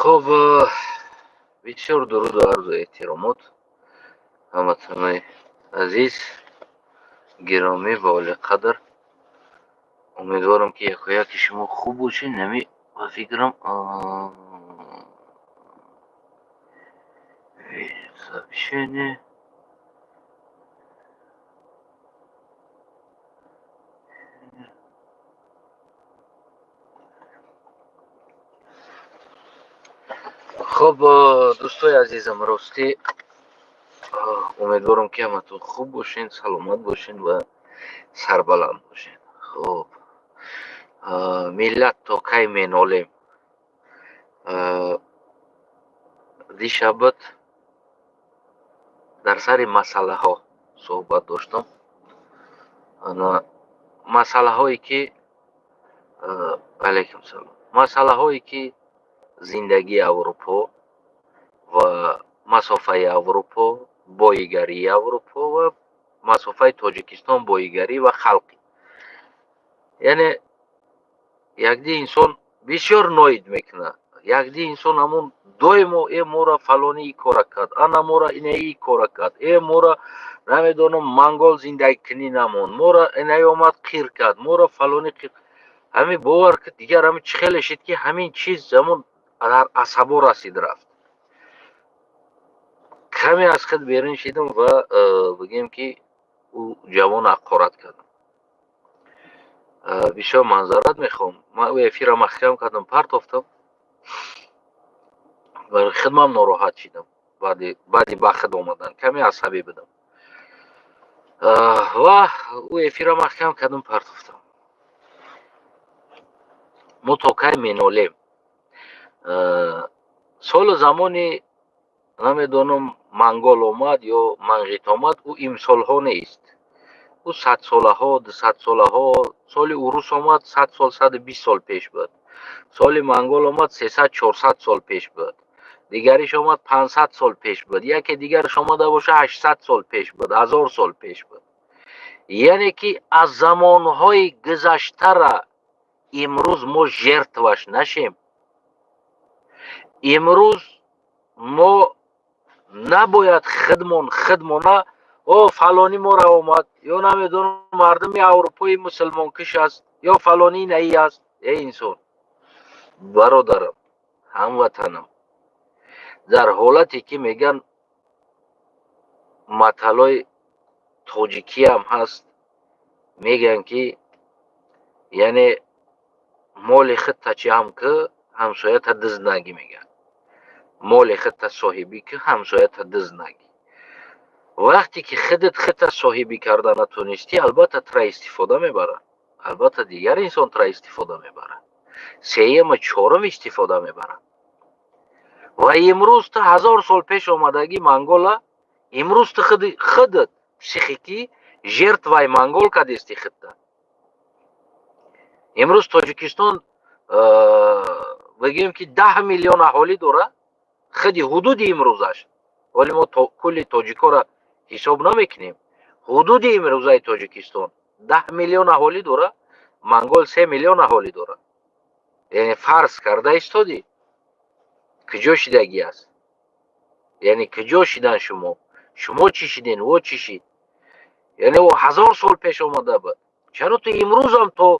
خب بسیار درود و عرض احترامات هموطنان عزیز گرامی و عالی قدر. امیدوارم که یکی شما خوب باشین. نمی و فکرم سبشنه خب دوستای عزیزم راستی امیدوارم که همتون خوب باشین، سلامت باشین و سربلند باشین. خب ملت تا کی مینالیم؟ دیشبت در سر مسئله ها صحبت داشتم. مسئله هایی که علیکم سلام، مسئله هایی که زندگی اروپا و مسافه اروپا، بایگری اروپا و مسافه تاجیکستان بایگری و خلقی، یعنی یک دی انسان بسیار نوید میکنه. یک دی انسان همون دویمو ای مورا فلانی ای کارا کرد، انا مورا اینه ای کارا کرد، ای مورا نمیدونم منگال زندگی کنی نمون، مورا اینه اومد قیر کرد، مورا فلانی قیر. همین باور که دیگر همین چخیل شد که همین چیز زمان در عصبا رسید رفت. کمی از خود بیرون شدم و بگیم که او جوان حقارت کردم. بسیار منظرت میخوام. من او افیر محکم کردم، پرتافتم و خدمم ناراحت شدم. بعدی با خود آمدن کمی عصبی بدم و او افیر محکم کردم، پرتافتم. ما تا کی مینالیم؟ سال زمانی نمیدونم منگال آمد یا منغیت آمد، او امسال ها نیست. او 100 ساله ها، 200 ساله ها. سال اوروس آمد 100 سال، 120 سال پیش بود. سال منگال آمد 300 400 سال پیش بود. دیگریش آمد 500 سال پیش بود. یکی دیگرش آمده باشه 800 سال پیش بود، 1000 سال پیش بود. یعنی که از زمانهای گذشته را امروز ما ژرتوش نشیم. امروز ما نباید خدمونه او فلانی ما را آمد یا نمیدونم مردم اروپای مسلمان کش است یا فلانی نهی است. ای انسان برادرم، هموطنم، در حالتی که میگن مطلای تاجیکی هم هست، میگن که یعنی مال خودت چی هم که همسایت دز نگی. میگن مال خودت صاحبی که همسایت دز نگی. وقتی که خودت صاحبی کردن نتونستی، البته ترا استفاده میبره، البته دیگر انسان ترا استفاده میبره، سیم چهارم استفاده میبره. و امروز تا 1000 سال پیش آمدگی منگولا، امروز تا خودت پسیخیکی ژرتوی منگول کدیستی خودت. امروز تاجیکستان بگیم که 10 میلیون اهالی داره، خودی حدود امروزش، ولی ما کل تاجیکا را حساب نمیکنیم. حدود امروزه تاجیکستان 10 میلیون اهالی داره، منگول 3 میلیون اهالی داره. یعنی فرض کرده استادی کجا شدگی است؟ یعنی کجا شدن شما چی شدین و چی شید؟ یعنی او 1000 سال پیش آمده بود. چرا تو امروز هم تو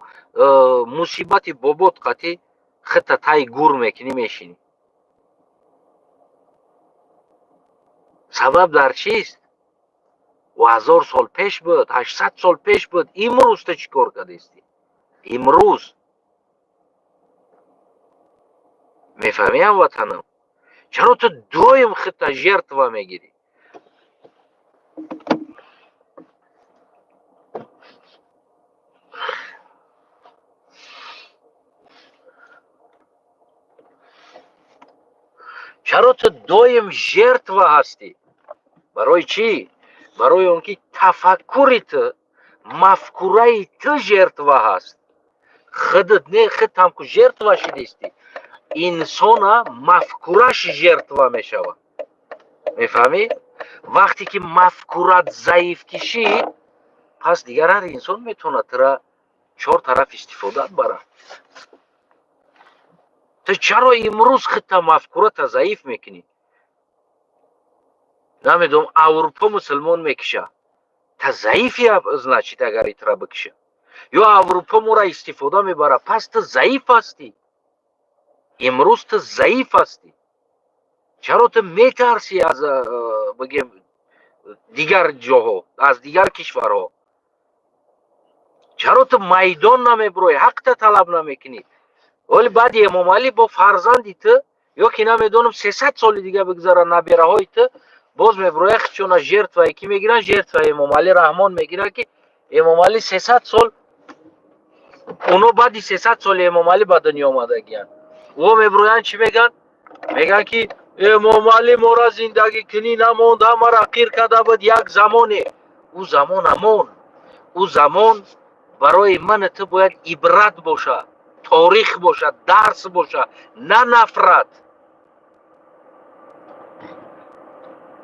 مصیبت بابات قطعی خطه تای گور میکنی میشینی؟ سبب در چیست؟ و 1000 سال پیش بود، 800 سال پیش بود. امروز تو چی کار کردیستی؟ امروز میفهمی هم وطنم؟ چرا تو دویم خطه ژرتوا میگیری؟ چرا تو دویم ژرتوا هستی؟ برای چی؟ برای اونکه تفکرت، مفکوره تو ژرتوا هست. خودت نه، خودت هم که ژرتوا شدیستی. انسان مفکورش ژرتوا میشود. میفهمی؟ وقتی که مفکورت ضعیف کشی، پس دیگر هر انسان میتونه ترا 4 طرف استفاده بره. تو چرا امروز خطه مفکورت ضعیف میکنی؟ نمیدونم اروپا مسلمان میکشه، تا ضعیفی значит اگر ایترا بکشه، یا اروپا ما را استفاده میبره، پس تو ضعیف هستی. امروز تو ضعیف هستی. چرا تو میترسی از بگیم دیگر جاها، از دیگر کشورها؟ چرا تو میدان نمیبروی، حق تو طلب نمیکنی؟ ولی بعد امام علی با فرزندی تو، یا که نمیدونم 300 سال دیگه بگذاره نبیره های تو، باز میبروی چون ژرتوایی که میگیرن، ژرتوای امام علی رحمان میگیرن که امام علی 300 سال، اونو بعدی 300 سال امام علی به دنیا آمدگیان، و میبرویان چی میگن؟ میگن که امام علی ما را زندگی کنی نموند، همه را قیر کرده بود یک زمانه. او زمان همون، او زمان برای من تو باید عبرت باشه، تاریخ باشه، درس باشه، نه نفرت.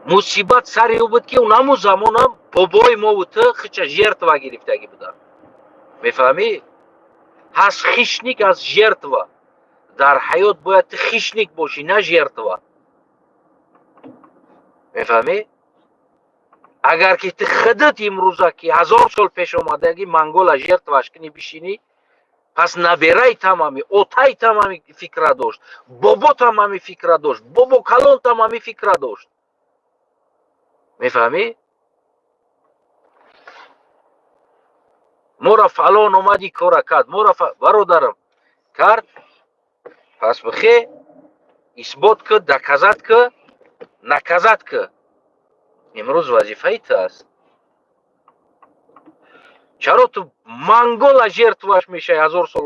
مصیبت سری او بود که اون همون زمان هم بابای ما و تو خچه ژرتوا گرفتگی بودن. میفهمی؟ هست خشنیک از ژرتوا. در حیات باید تو خشنیک باشی، نه ژرتوا. میفهمی؟ اگر که تو خودت امروزه که 1000 سال پیش اومدگی منگول ژرتواش کنی بشینی، پس نبیره تمامی، اوتای تمامی فکر داشت، بابا تمامی فکر داشت، بابا کلان تمامی فکر داشت. میفهمی؟ مورا فلان اومدی کار کرد، مورا برادرم کرد، پس بخی اثبات که دکزد که نکزد که امروز وظیفه ایت است. چرا تو منگول ژرتواش میشه 1000 سال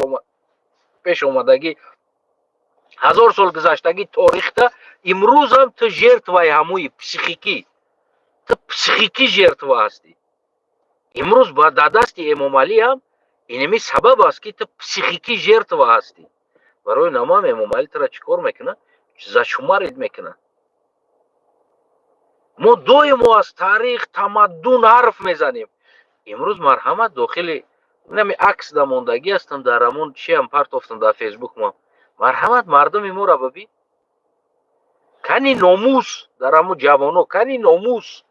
پیش اومدگی، 1000 سال گذشتگی تاریخ تا امروز هم تو ژرتوای هموی پسیخیکی، تو پسیخیکی ژرتوا هستی. امروز با دست امام علی هم اینمی سبب است که تو پسیخیکی ژرتوا هستی. برای نمام امام علی ترا چیکار میکنه؟ زشمارید میکنه. ما دویم از تاریخ تمدن حرف میزنیم. امروز مرحمت داخل نمی عکس دماندگی هستم در همون چی هم پرت افتم در فیسبوک. ما مرحمت مردم ما را ببین، کنی ناموس در همون جوانو، کنی ناموس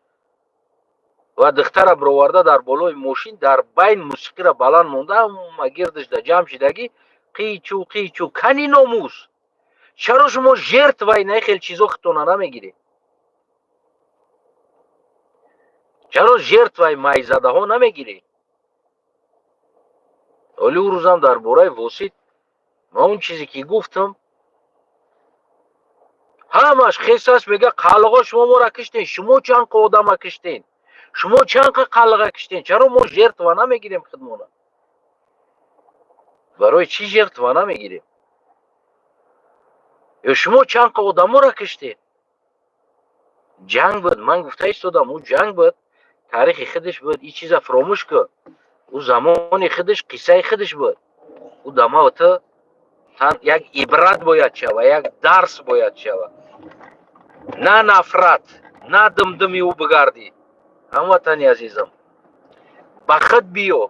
و دختر برآورده در بالای ماشین در بین موسیقی را بلند مونده، ما گردش در جمع شدگی قیچو قیچو، کنی ناموس. چرا شما ژرت و اینه خیلی چیزا خطونه نمیگیری؟ چرا ژرت و مایزده ها نمیگیری؟ ولی او روزم در باره واسط ما اون چیزی که گفتم همش خیس است. میگه قلقا شما ما را کشتین، شما چند آدم کشتین، شما چند قلقا کشتین، چرا ما ژرت و نمیگیریم خدمونه؟ برای چی ژرت و نمیگیریم؟ یا شما چند آدم را کشتین؟ جنگ بود، من گفته ایستادم اون جنگ بود، تاریخ خودش بود، این چیزا فراموش کن. او زمان خودش قصه خودش بود. او دما تو یک عبرت باید شود، یک درس باید شود، نه نفرت، نه دمدمی او بگردی. هموطنی عزیزم بخت بیو،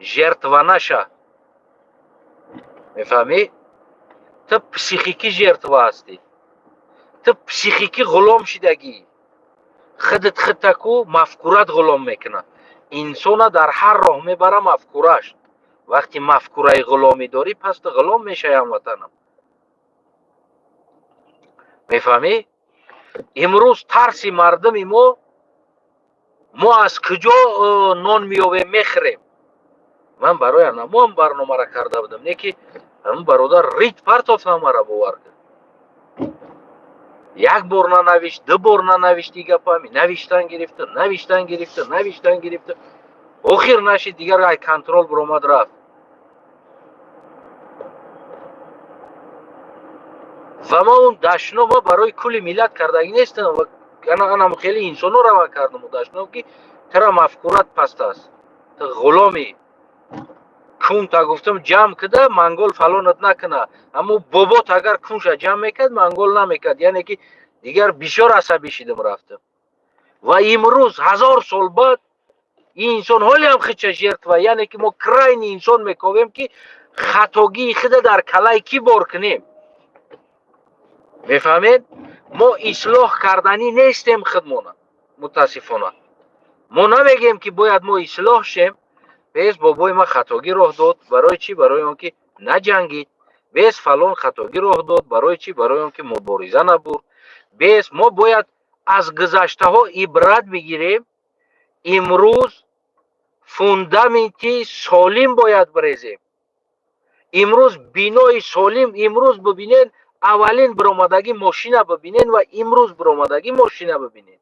ژرتوا نشه. میفهمی؟ تو پسیخیکی ژرتوا هستی، تو پسیخیکی غلام شدگی، خودت خطکو مفکورت غلام میکنه. انسان در هر راه میبره مفکورش. وقتی مفکوره غلامی داری پس تو غلام میشه هموطنم. میفهمی؟ امروز ترسی مردم ما از کجا نان میابیم میخریم. من برای ما هم برنامه را کرده بودم، نه که همون برادر ریت پرتاف نامه را باور کرد. یک بار ننوشت، دو بار ننوشت، دیگه پامی نوشتن گرفته آخر نشد دیگر ای کنترل برآمد رفت. و ما اون دشنا ما برای کل ملت کردگی نیستم و انا خیلی انسانو روا کردم و دشنا که ترا مفکورت پست است، تو غلامی. کون تا گفتم جمع کده منگول فلانت نکنه، اما بابات اگر کونش جمع میکرد منگول نمیکرد، یعنی که دیگر بیشار عصبی شدم رفتم. و امروز 1000 سال بعد این انسان حالی هم خیچه ژرت و یعنی که ما کراین انسان میکویم که خطاگی خود در کلای کی بار کنیم. میفهمید؟ ما اصلاح کردنی نیستیم خودمون. متاسفانه ما نمیگیم که باید ما اصلاح شیم. بیس بابای ما خطاگی راه داد. برای چی؟ برای آنکه نجنگید. بیس فلان خطاگی راه داد. برای چی؟ برای آنکه مبارزه نبرد. بیس ما باید از گذشته ها عبرت بگیریم. امروز فوندامنتی سالم باید بریزیم. امروز بینای سالم. امروز ببینین اولین برآمدگی ماشین ببینین و امروز برآمدگی ماشین ببینین.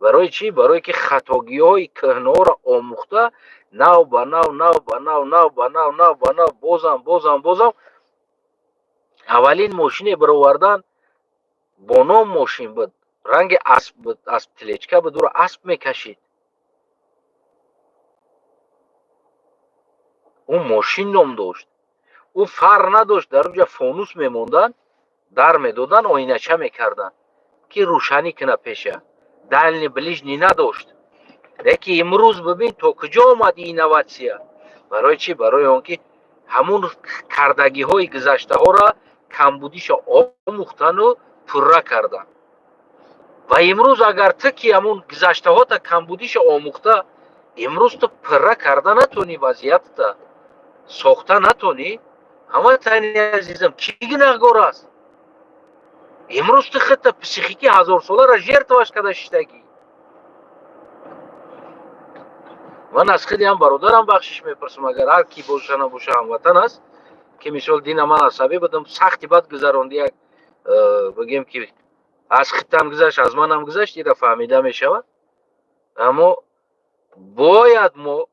برای چی؟ برای که خطاگی های کهنه را آموخته نو به نو نو به نو نو به نو نو به نو بازم اولین ماشین برآوردن با نام ماشین بود. رنگ اسب بود. اسب تلیچکه بود. رو اسب میکشید. اون ماشین نام داشت. او فر نداشت. در اونجا فانوس میموندن. در میدادن آینچه میکردن که روشنی کنه پیشه. دلنی بلیجنی نداشت. لیکن امروز ببین تا کجا آمد این اینواتسیا. برای چی؟ برای آنکه همون کردگی های گذشته ها را کمبودیش آموختن و پره کردن. و امروز اگر تو که همون گذشته ها تا کمبودیش آموخته امروز تو پره کرده نتونی وضعیت تا ساخته نتونی. همه تانی عزیزم کی گناهگار است؟ امروز تو خط پسیخیکی 1000 ساله را جیر توش کده شدگی. من از خیلی هم برادرم بخشش میپرسم اگر هر کی باشه نباشه هموطن است که مثال دین من عصبی بدم سختی بد گذراندی یک بگیم که از خطم گذشت از منم گذشت این را فهمیده میشود. اما باید ما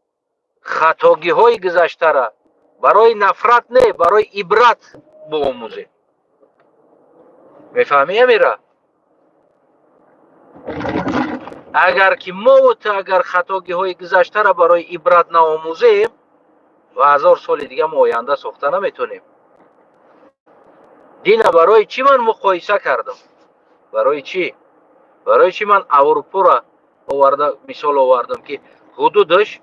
خطاگی های گذشته را برای نفرت نه برای عبرت بآموزیم. میفهمی امیره؟ اگر که ما و تو اگر خطاگی های گذشته را برای عبرت نآموزیم و 1000 سال دیگه ما آینده ساخته نمیتونیم. دین برای چی من مقایسه کردم؟ برای چی؟ برای چی من اروپا را مثال آوردم که حدودش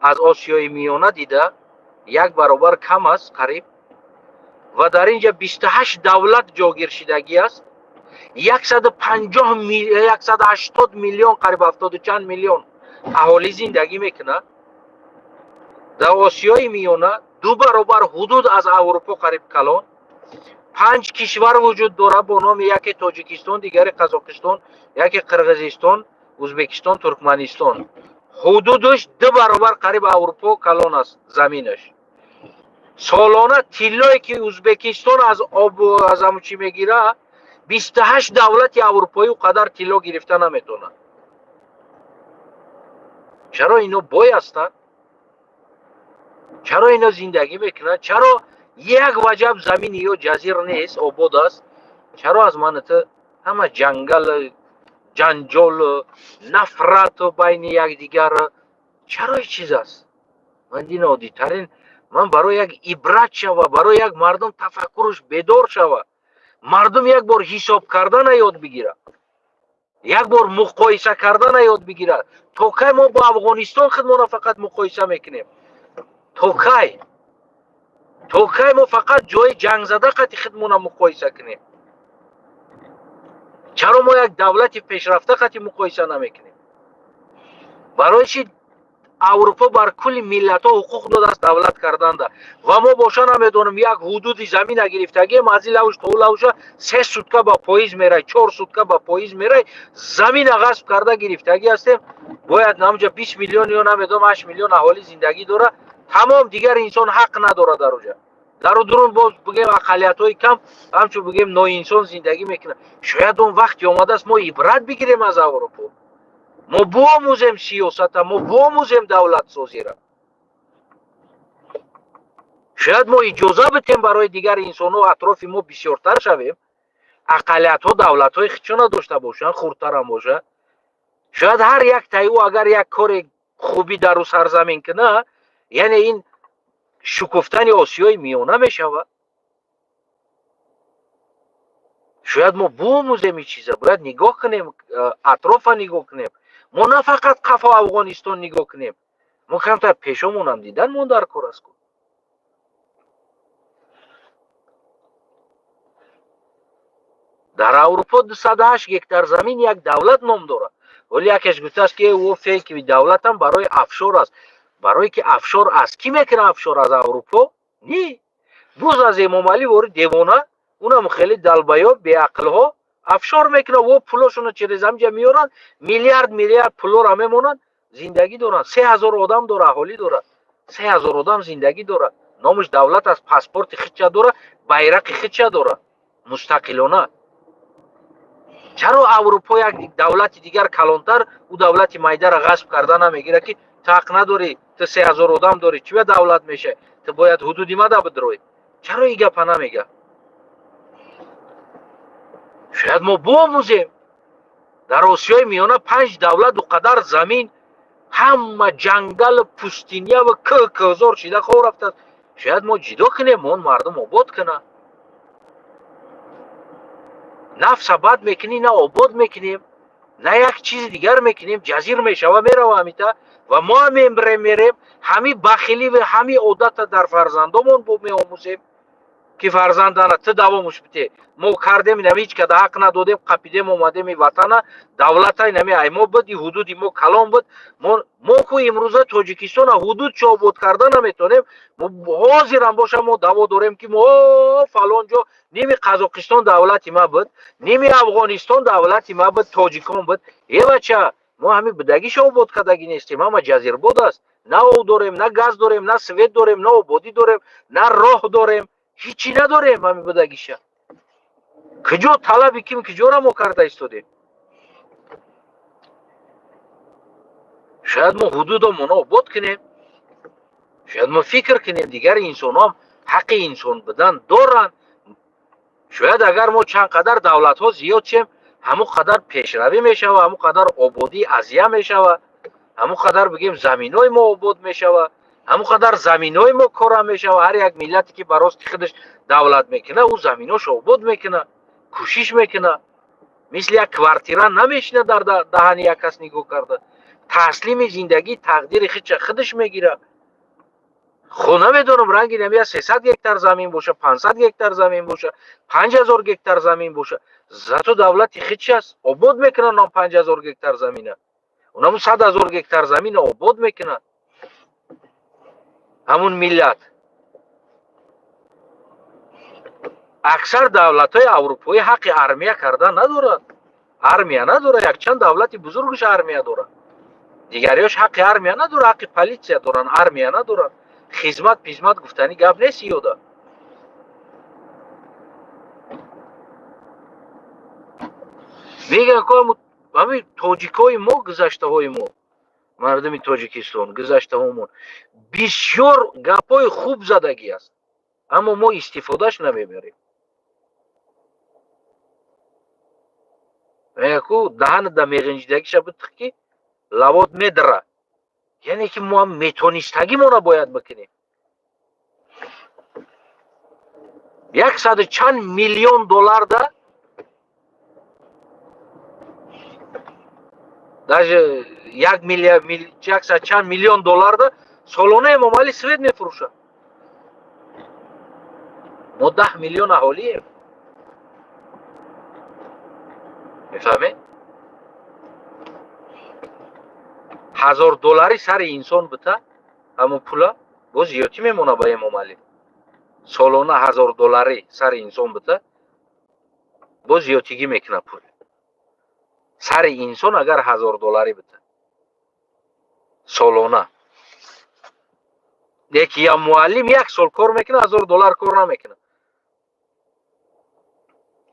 از آسیای میانه دیده یک برابر کم است قریب و در اینجا 28 دولت جاگیر شدگی است. 180 میلیون قریب 70 چند میلیون اهالی زندگی میکنه. در آسیای میانه دو برابر حدود از اروپا قریب کلان. 5 کشور وجود داره با نام یکی تاجیکستان، دیگری قزاقستان، یکی قرقیزستان، ازبکستان، ترکمنستان. حدودش 2 برابر قریب اروپا کلان است زمینش. سالانه تیلایی که ازبکستان از آب و از همون چی میگیره 28 دولت اروپایی و قدر تیلا گرفته نمیتونه. چرا اینا بای هستن؟ چرا اینا زندگی میکنن؟ چرا یک وجب زمین یا جزیر نیست آباد است؟ چرا از منطقه همه جنگل جنجال نفرت و بین یکدیگر؟ چرا این چیز است؟ من دین عادی ترین من برای یک عبرت شوه برای یک مردم تفکرش بیدار شوه مردم یک بار حساب کردن یاد بگیره یک بار مقایسه کردن یاد بگیره. تا کی ما با افغانستان خودمون فقط مقایسه میکنیم؟ تا کی ما فقط جای جنگ زده قتی خودمون مقایسه کنیم؟ چرا ما یک دولت پیشرفته قتی مقایسه نمیکنیم؟ برای چی اروپا بر کل ملت ها حقوق داده است دولت کردن ده و ما باشه نمیدونم یک حدود زمین گرفتگی از این لوش تا لوش 3 سوتکه با پاییز میره 4 سوتکه با پاییز میره زمین غصب کرده گرفتگی هستیم. باید نمونجا 20 میلیون یا نمیدونم 8 میلیون اهالی زندگی داره. تمام دیگر انسان حق نداره در اونجا. در درون باز بگیم اقلیت های کم همچون بگیم نوع انسان زندگی میکنه. شاید اون وقتی اومده است ما عبرت بگیریم از اروپا. ما بآموزیم سیاست ما بآموزیم دولت سازی را. شاید ما اجازه بدیم برای دیگر انسان ها اطراف ما بسیارتر شویم. اقلیت ها دولت های خودشو نداشته باشن خردتر هم باشه. شاید هر یک تایو اگر یک کار خوبی در او سرزمین کنه یعنی این شکفتن آسیای میانه میشود. شاید ما بآموزیم این چیزا باید نگاه کنیم اطراف نگاه کنیم. ما نه فقط قفا افغانستان نگاه کنیم. ما کمتر پیشمون هم دیدن مون در کار است. дар Аврупо 208 гектар замин як давлат ном дорад. ولی یکیش گفته است که او فیک دولت هم برای افشار است. برای که افشار است کی میکنه افشار از اروپا؟ نی. دوز از امام علی وارد دیوانه اونم خیلی دلبیا بی عقل ها افشار میکنه و پولاشونو چیز همجا میارن میلیارد پولو را میمونن زندگی دارن 3000 آدم داره اهالی داره 3000 آدم زندگی داره نامش دولت از پاسپورت خودش داره bayrak خودش داره مستقلانه چرا اروپا یک دولت دیگر کلانتر او دولت مایده را غصب کرده نمیگیره که تو حق نداری تو 3000 آدم داری چی به دولت میشه تو باید حدودی مده بدروی چرا این گپ نمیگه شاید ما بآموزیم در آسیای میانه 5 دولت و قدر زمین همه جنگل پوستینیه و که هزار شده خواه رفته شاید ما جدا کنیم اون مردم آباد کنه نفس بد میکنی نه آباد میکنیم نه یک چیز دیگر میکنیم جزیر میشوه میروه همیتا و ما هم میریم همی بخیلی و همی عادت در فرزندمون میآموزیم که فرزندانه تو دوامش بده ما کردیم اینم هیچ که حق ندادیم قپیدیم اومدیم وطن دولت اینم ایما بود حدودی ما کلام بود ما کو امروزه تاجیکستان حدود چه آباد کردن نمیتونیم ما حاضرم باشه ما دعوا داریم که ما فلان جا نیمی قزاقستان دولتی ما بود نیمی افغانستان دولتی ما بود تاجیکان بود ای بچه ما همین بدگیش آباد کردگی نیستیم ما جزیر بود است نه او داریم نه گاز داریم نه سویت داریم نه آبادی داریم نه راه داریم هیچی نداریم همین بدگیشه کجا طلبی کیم کجا را ما کرده ایستادیم شاید ما حدودمون آباد کنیم شاید ما فکر کنیم دیگر انسان هم حق انسان بدن دارن شاید اگر ما چند قدر دولت ها زیاد شیم همو قدر پیشروی میشوه همو قدر آبادی ازیه میشوه همو قدر بگیم زمین های ما آباد میشوه همو قدر زمین های ما کار میشوه هر یک ملتی که براستی خودش دولت میکنه او زمیناش آباد میکنه کوشش میکنه مثل یک کوارتیره نمیشینه در دهن یک کس نگاه کرده تسلیم زندگی تقدیر خودش میگیره خونه میدونم رنگی نمیاد 300 گکتار زمین باشه 500 گکتار زمین باشه 5000 گکتار زمین باشه زاتو دولت خودش است آباد میکنه نام 5000 گکتار زمینه اونم 100,000 گکتار زمین آباد میکنه همون ملت اکثر دولت های اروپایی حق ارمیه کردن ندارد ارمیه نداره یک چند دولت بزرگش ارمیه داره دیگریاش حق ارمیه نداره حق پلیسیا دارن ارمیه ندارن خدمت گفتنی گپ نیست یودا میگن که همین تاجیکای ما گذشته های ما مردم تاجیکستان گذشته همون بسیار گپای خوب زدگی است اما ما استفادهش نمیبریم یکو دهن دمیغنجدگیش بتخی لواد میدره یعنی که ما هم میتونستگی ما را باید بکنیم 100 چند میلیون دلار ده даже 1 میلیارد 100 چند میلیون دلار ده سالانه امام علی سوید میفروشه ما 10 میلیون اهالیم میفهمید 1000 دلاری سر انسان بده همون پولا باز زیادی میمونه با امام علی سالانه 1000 دلاری سر انسان بده باز زیادی میکنه پول سر انسان اگر 1000 دلاری بده سالانه یکی یا معلم 1 سال کار میکنه 1000 دلار کار نمیکنه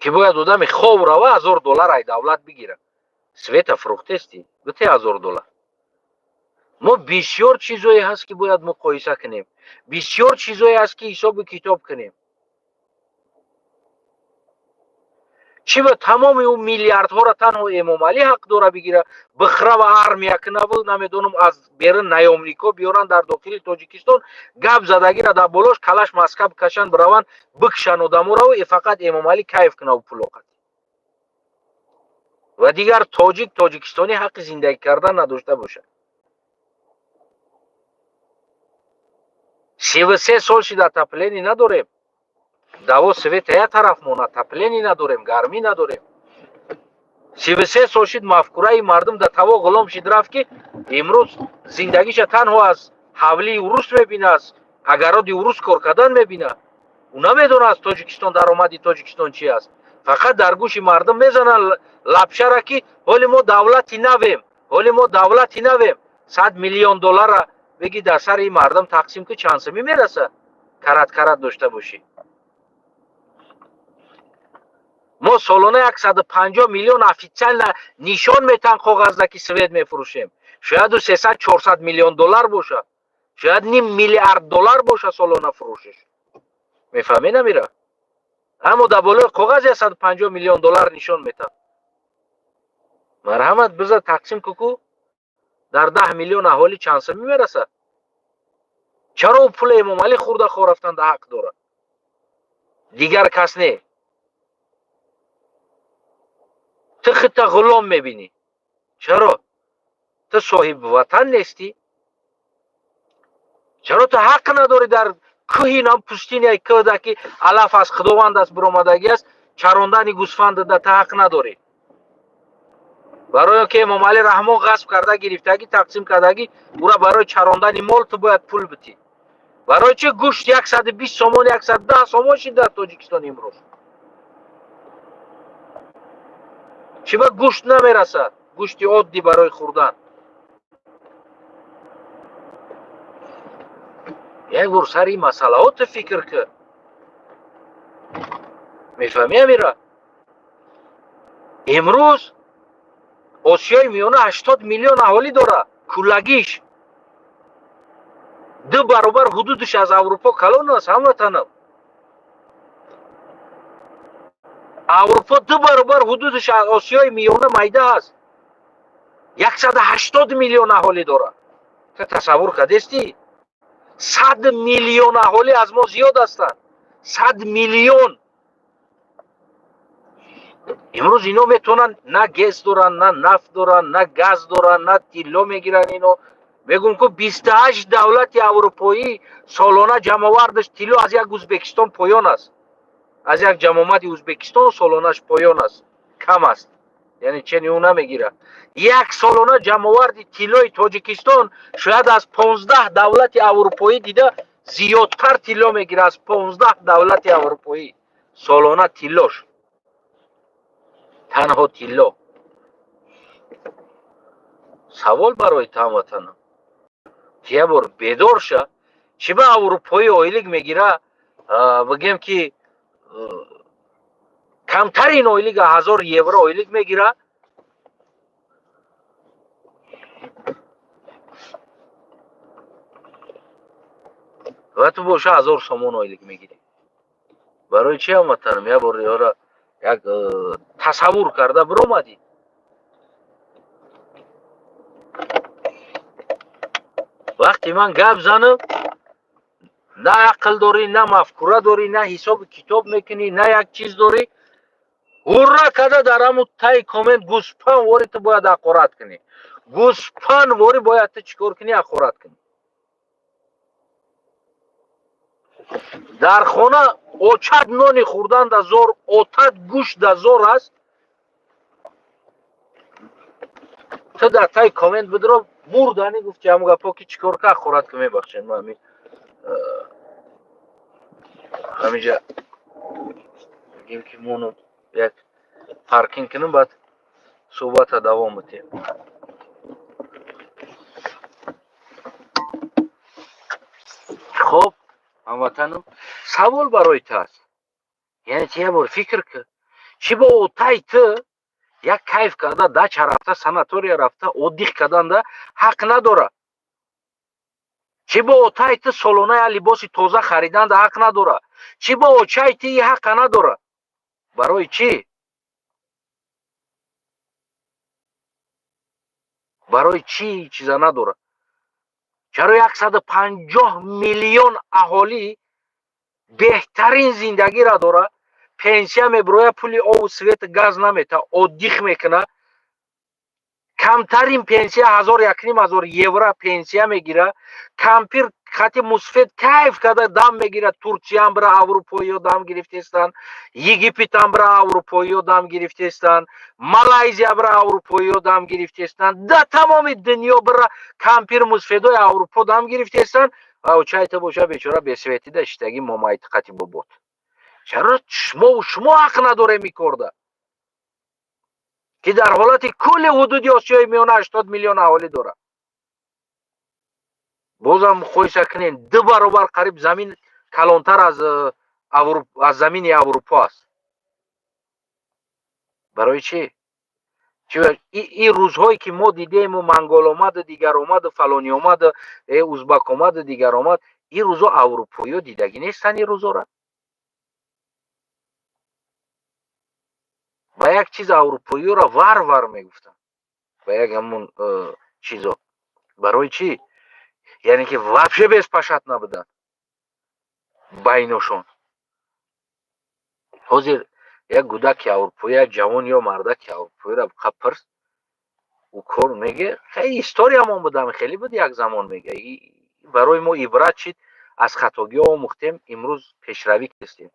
که باید آدم خواب روه 1000 دلار ای دولت بگیره سویت فروخته استی بده 1000 دلار ما بسیار چیزایی هست که باید مقایسه کنیم بسیار چیزایی هست که حساب کتاب کنیم چی به تمام اون میلیاردها را تنها امام علی حق داره بگیره بخره و ارمیه کنه و نمیدونم از بیرون نای آمریکا بیارن در داخل تاجیکستان گپ زدگی را در بالاش کلش مسکب کشن بروان بکشن و دمو را و فقط امام علی کیف کنه و پولوقت و دیگر تاجیکستانی حق زندگی کردن نداشته باشه 33 سال شده تپلینی نداریم даво света я тараф мона, таплени надорем, гармӣ надорем. 33 сол шид мафкураи мардум дар таво ғулом шид рафт ки имрӯз зиндагиша танҳо аз ҳавлии урус мебина, аз агароди урус кор кардан мебина. ӯ намедона аз Тоҷикистон даромади Тоҷикистон чӣ аст. фақат дар гӯши мардум мезанад лапшара ки ҳоли мо давлати навем, ҳоли мо давлати навем. 100 миллион доллара беги дар сари мардум тақсим ки чанд сумӣ мераса карат дошта бошӣ. мо солона 150 миллион официально нишон метан коғазда ки свет мефурӯшем. шояд 300-400 миллион доллар боша, шояд ним миллиард доллар боша солона фурӯшиш. мефаҳмӣ намира? аммо дар болои коғаз 150 миллион доллар нишон метан. марҳамат биза тақсим куку дар 10 миллион аҳолӣ чанд сумӣ мераса. чаро пули Эмомалӣ хурда хо рафтан дар ҳақ дора, дигар кас не. ту худта ғулом мебинӣ. чаро ту соҳиби ватан нестӣ? чаро ту ҳақ надорӣ дар кӯҳи нам пустиняи кӯҳда ки алаф аз худованд аст биромадагӣ аст чарондани гӯсфандда ту ҳақ надорӣ? барои ки Эмомалӣ Раҳмон ғасб карда гирифтагӣ тақсим кардагӣ ура барои чарондани мол ту бояд пул битӣ. барои чи гӯшт 120 сомон 110 сомон шид дар Тоҷикистон имрӯз? чи ба гӯшт намерасад? гӯшти оддӣ барои хӯрдан. як бор сари масъалаот фикр кӣ. мефаҳмӣ амира? имрӯз Осиёи миёна 80 миллион аҳолӣ дора. кӯлагиш 2 баробар ҳудудиш аз Аврупо калон аст ҳамватанам. Аврупо 2 баробар ҳудудиш аз Осиёи миёна майда аст. 180 миллион аҳолӣ дора. ту тасаввур кардестӣ? 100 миллион аҳолӣ аз мо зиёд ҳастанд. 100 миллион. имрӯз ино метавонанд на гез доранд, на нафт доранд, на газ доранд, на тилло мегиранд. ино мегӯм ки 28 давлати аврупоӣ солона ҷамъовардаш тилло аз як Ӯзбекистон поён аст. аз як ҷамъомади Ӯзбекистон солонаш поён аст. кам аст. яъне чени ӯ намегира. як солона ҷамъоварди тиллои Тоҷикистон шояд аз 15 давлати аврупоӣ дида зиёдтар тилло мегира. аз 15 давлати аврупоӣ солона тиллош. танҳо тилло. савол барои ҳамватанам. як бор бедор ша. чӣ ба аврупоӣ ойлик мегира? бигем ки камтарин ойлик 1000 евро ойлик мегира. ва ту боша 1000 сомон ойлик мегирӣ. барои чи ҳамватанам? як бор ёра як тасаввур карда биромадӣ. вақте ман гап занам на ақл дорӣ, на мафкура дорӣ, на ҳисоби китоб мекунӣ, на як чиз дорӣ. ҳурра када дар ҳамун таи комент гӯспан вори ту бояд ҳақорат кунӣ. гӯспан вори бояд ту чикор кунӣ? ҳақорат кунӣ. дар хона очад нони хӯрдан да зор, отад гӯшт да зор аст. ту дар таи комент бидро мурдани гуфти ҳамун гапо ки чикор ка ҳақорат кунӣ. мебахшед ман ҳаминҷа бигем ки мону як паркинг кунем баъд суҳбата давом бидем. хоб ҳамватанам савол барои ту аст. яъне ту як бор фикр кӣ. чӣ бо отаи ту як кайф карда дача рафта, санатория рафта отдих карданда ҳақ надора? чӣ бо отаи ту солона як либоси тоза хариданда ҳақ надора? чӣ бо очаи ту и ҳаққа надора? барои чӣ? барои чӣ чиза надора? чаро 150 миллион аҳолӣ беҳтарин зиндагиро дора, пенсия меброя, пули ову свет газ намета, отдих мекуна, камтарин пенсия 1500 евро пенсия мегира, خط مسفید کیف کرده دم میگیره. ترکیه هم برای اروپایی ها دم گرفتستن، یگیپت هم برای اروپایی ها دم گرفتستن، مالایزیا برای اروپایی ها دم گرفتستن، در تمام دنیا برای کمپیر مسفید های اروپا دم گرفتستن. او چایت باشه بیچاره بسویتی داشتگی مامایت خطی بود. چرا شما حق نداره میکرده که در حالت کل حدود آسیای میانه 80 میلیون اهالی داره. بازم خویش کنین 2 برابر قریب زمین کلانتر از زمین اروپا است. برای چی؟ این روزهایی که ما دیدیم و منگول آمد دیگر آمد فلانی آمد ازبک آمد دیگر آمد، این روزها اروپایی ها دیدگی نیستن. این روزها را با یک چیز اروپایی را ور میگفتن، با یک همون چیزا. برای چی؟ یعنی که вообще безпашат набуданд байношон. ҳозир як гудаки аврупоӣ, як ҷавон ё мардаки аврупоиро пирс ӯ кор меге. хеле историямон будам, хеле буд як замон мега. барои мо ибрат шид, аз хатогиҳо омӯхтем, имрӯз пешравӣ кардем.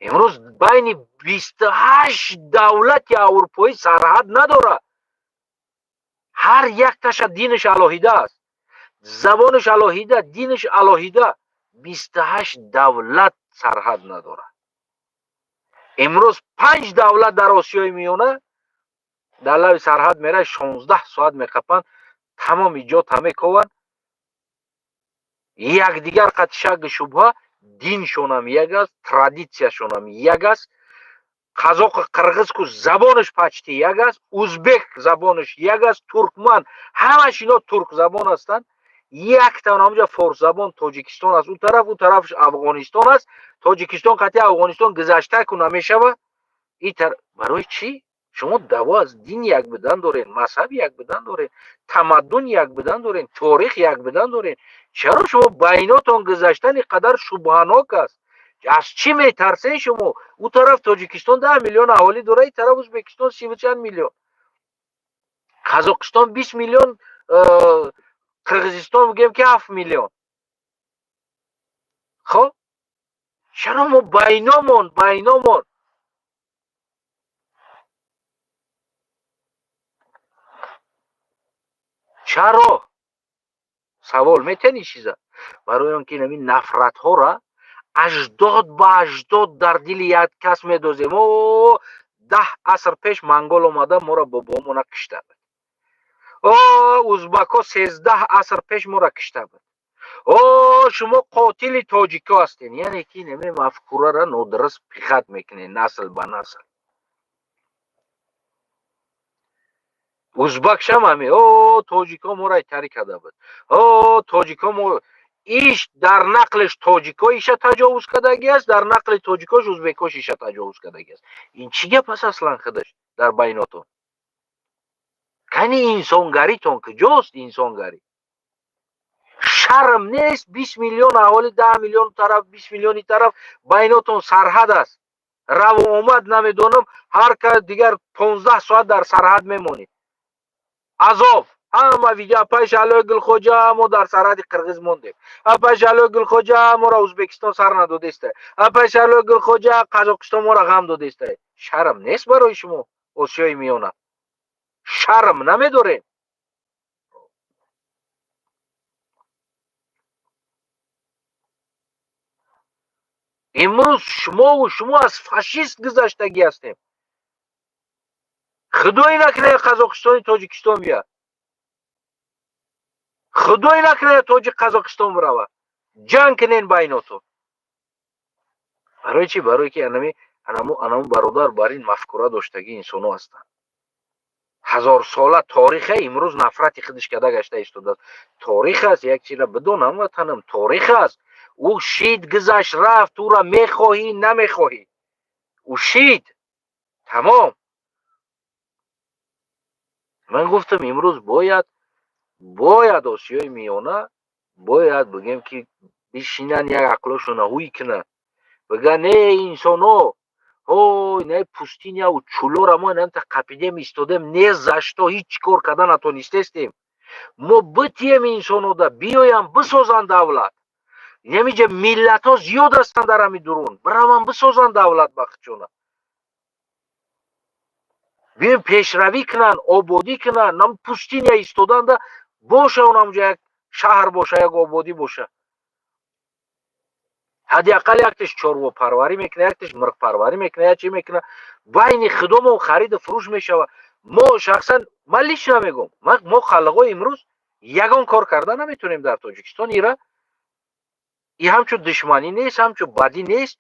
имрӯз байни 28 давлати аврупоӣ сарҳад надорад. ҳар якташа диниш алоҳида аст, забониш алоҳида, диниш алоҳида. 28 давлат сарҳад надорад. имрӯз 5 давлат дар осиёи миёна дар лаби сарҳад меравад, 16 соат мекапанд, тамоми ҷота мекованд. якдигар қати шакки шубҳа, диншонам як аст, традитсияшонам як аст. қазоқи қирғиз ку забониш почти як аст, узбек забониш як аст, туркман ҳамаш ино турк забон ҳастанд. яктан ҳамҷа форс забон тоҷикистон аст, у тарафш афғонистон аст. тоҷикистон қати афғонистон гузашта ку намешавад. барои чӣ? шумо даъво аз дин як будан доред, мазҳаб як будан доред, тамаддун як будан доред, торих як будан доред. чаро шумо байнотон гузаштани қадар шубҳанок аст? аз чӣ метарсен шумо? у тараф тоҷикистон 10 миллион аҳолӣ дорад, ин тараф ӯзбекистон 30 чанд миллион, қазоқистон 20 миллион, қирғизистон мегӯем ки 7 миллион. хоб чаро мо байномон чаро? савол метани чиза? барои он ки намин нафратҳора аҷдод ба аҷдод дар дили як кас медозем. 10 аср пеш монгол омада моро бобомона кишта буд. узбако 13 аср пеш моро кишта буд. шумо қотили тоҷико ҳастед. яъне ки нами мафкурара нодуруст пихат мекунед насл ба насл. узбакшам ҳами тоҷико моро айтари карда буд. тоҷико мо иш дар нақлиш тоҷико иша таҷовуз кардаги аст, дар нақли тоҷикош узбекош иша таҷовуз кардаги аст. ин чӣ гап аст аслан худаш дар байнотон? кани инсонгаритон куҷост? инсонгарӣ шарм нест? 20 миллион аҳоли, 10 миллион тараф, 20 миллиони тараф, байнотон сарҳад аст. раву омад намедонам, ҳар кас дигар 15 соат дар сарҳад мемонед. азоб ҳама видео. апай шалои гулхоҷа мо дар сарҳади қирғиз мондем. апай шалои гулхоҷа моро ӯзбекистон сар надодестай. апай шалои гулхоҷа қазоқистон моро ғам додестай. шарм нест барои шумо осиёи миёна? шарм намедоред? имрӯз шумо аз фашист гузаштагӣ ҳастем. худое накунад қазоқистони тоҷикистон бияд. худое накунад тоҷик қазоқистон биравад. ҷанг кунен байнотон. барои чӣ? барое ки анамо бародар бар ин мафкура доштаги инсоно ҳастанд. ҳазорсола торихе имрӯз нафрати худиш када гашта истодааст. торих аст, як чизра бидонам ватанам, торих аст. ӯ шид гузашт рафт, ӯра мехоҳӣ намехоҳӣ, ӯ шид тамом. ман гуфтам имрӯз бояд осиёи миёна бояд бигем ки бишинан як ақлошона ҳуй кунад, биган не инсоно не пустиня у чулора мо инанта қапидем истодем, не за што ҳеҷ кор карда натонистестем. мо битием инсонода биёям бисозанд давлат. نمیشه ملت ها زیاد هستن در همین درون، برام بسازن دولت بخشونه، بیایم پیشروی کنن، آبادی کنن، نم پوستین یا ایستادن ده باشه، اونم یک شهر باشه، یک آبادی باشه. حداقل یکتش چاروا پروری میکنه، یکتش مرغ پروری میکنه، یا چی میکنه، بین خدمت و خرید و فروش میشوه. ما شخصا من لیش نمیگم، ما خلقای امروز یگان کار کرده نمیتونیم در تاجیکستان. ایرا این همچون دشمنی نیست، همچون بدی نیست.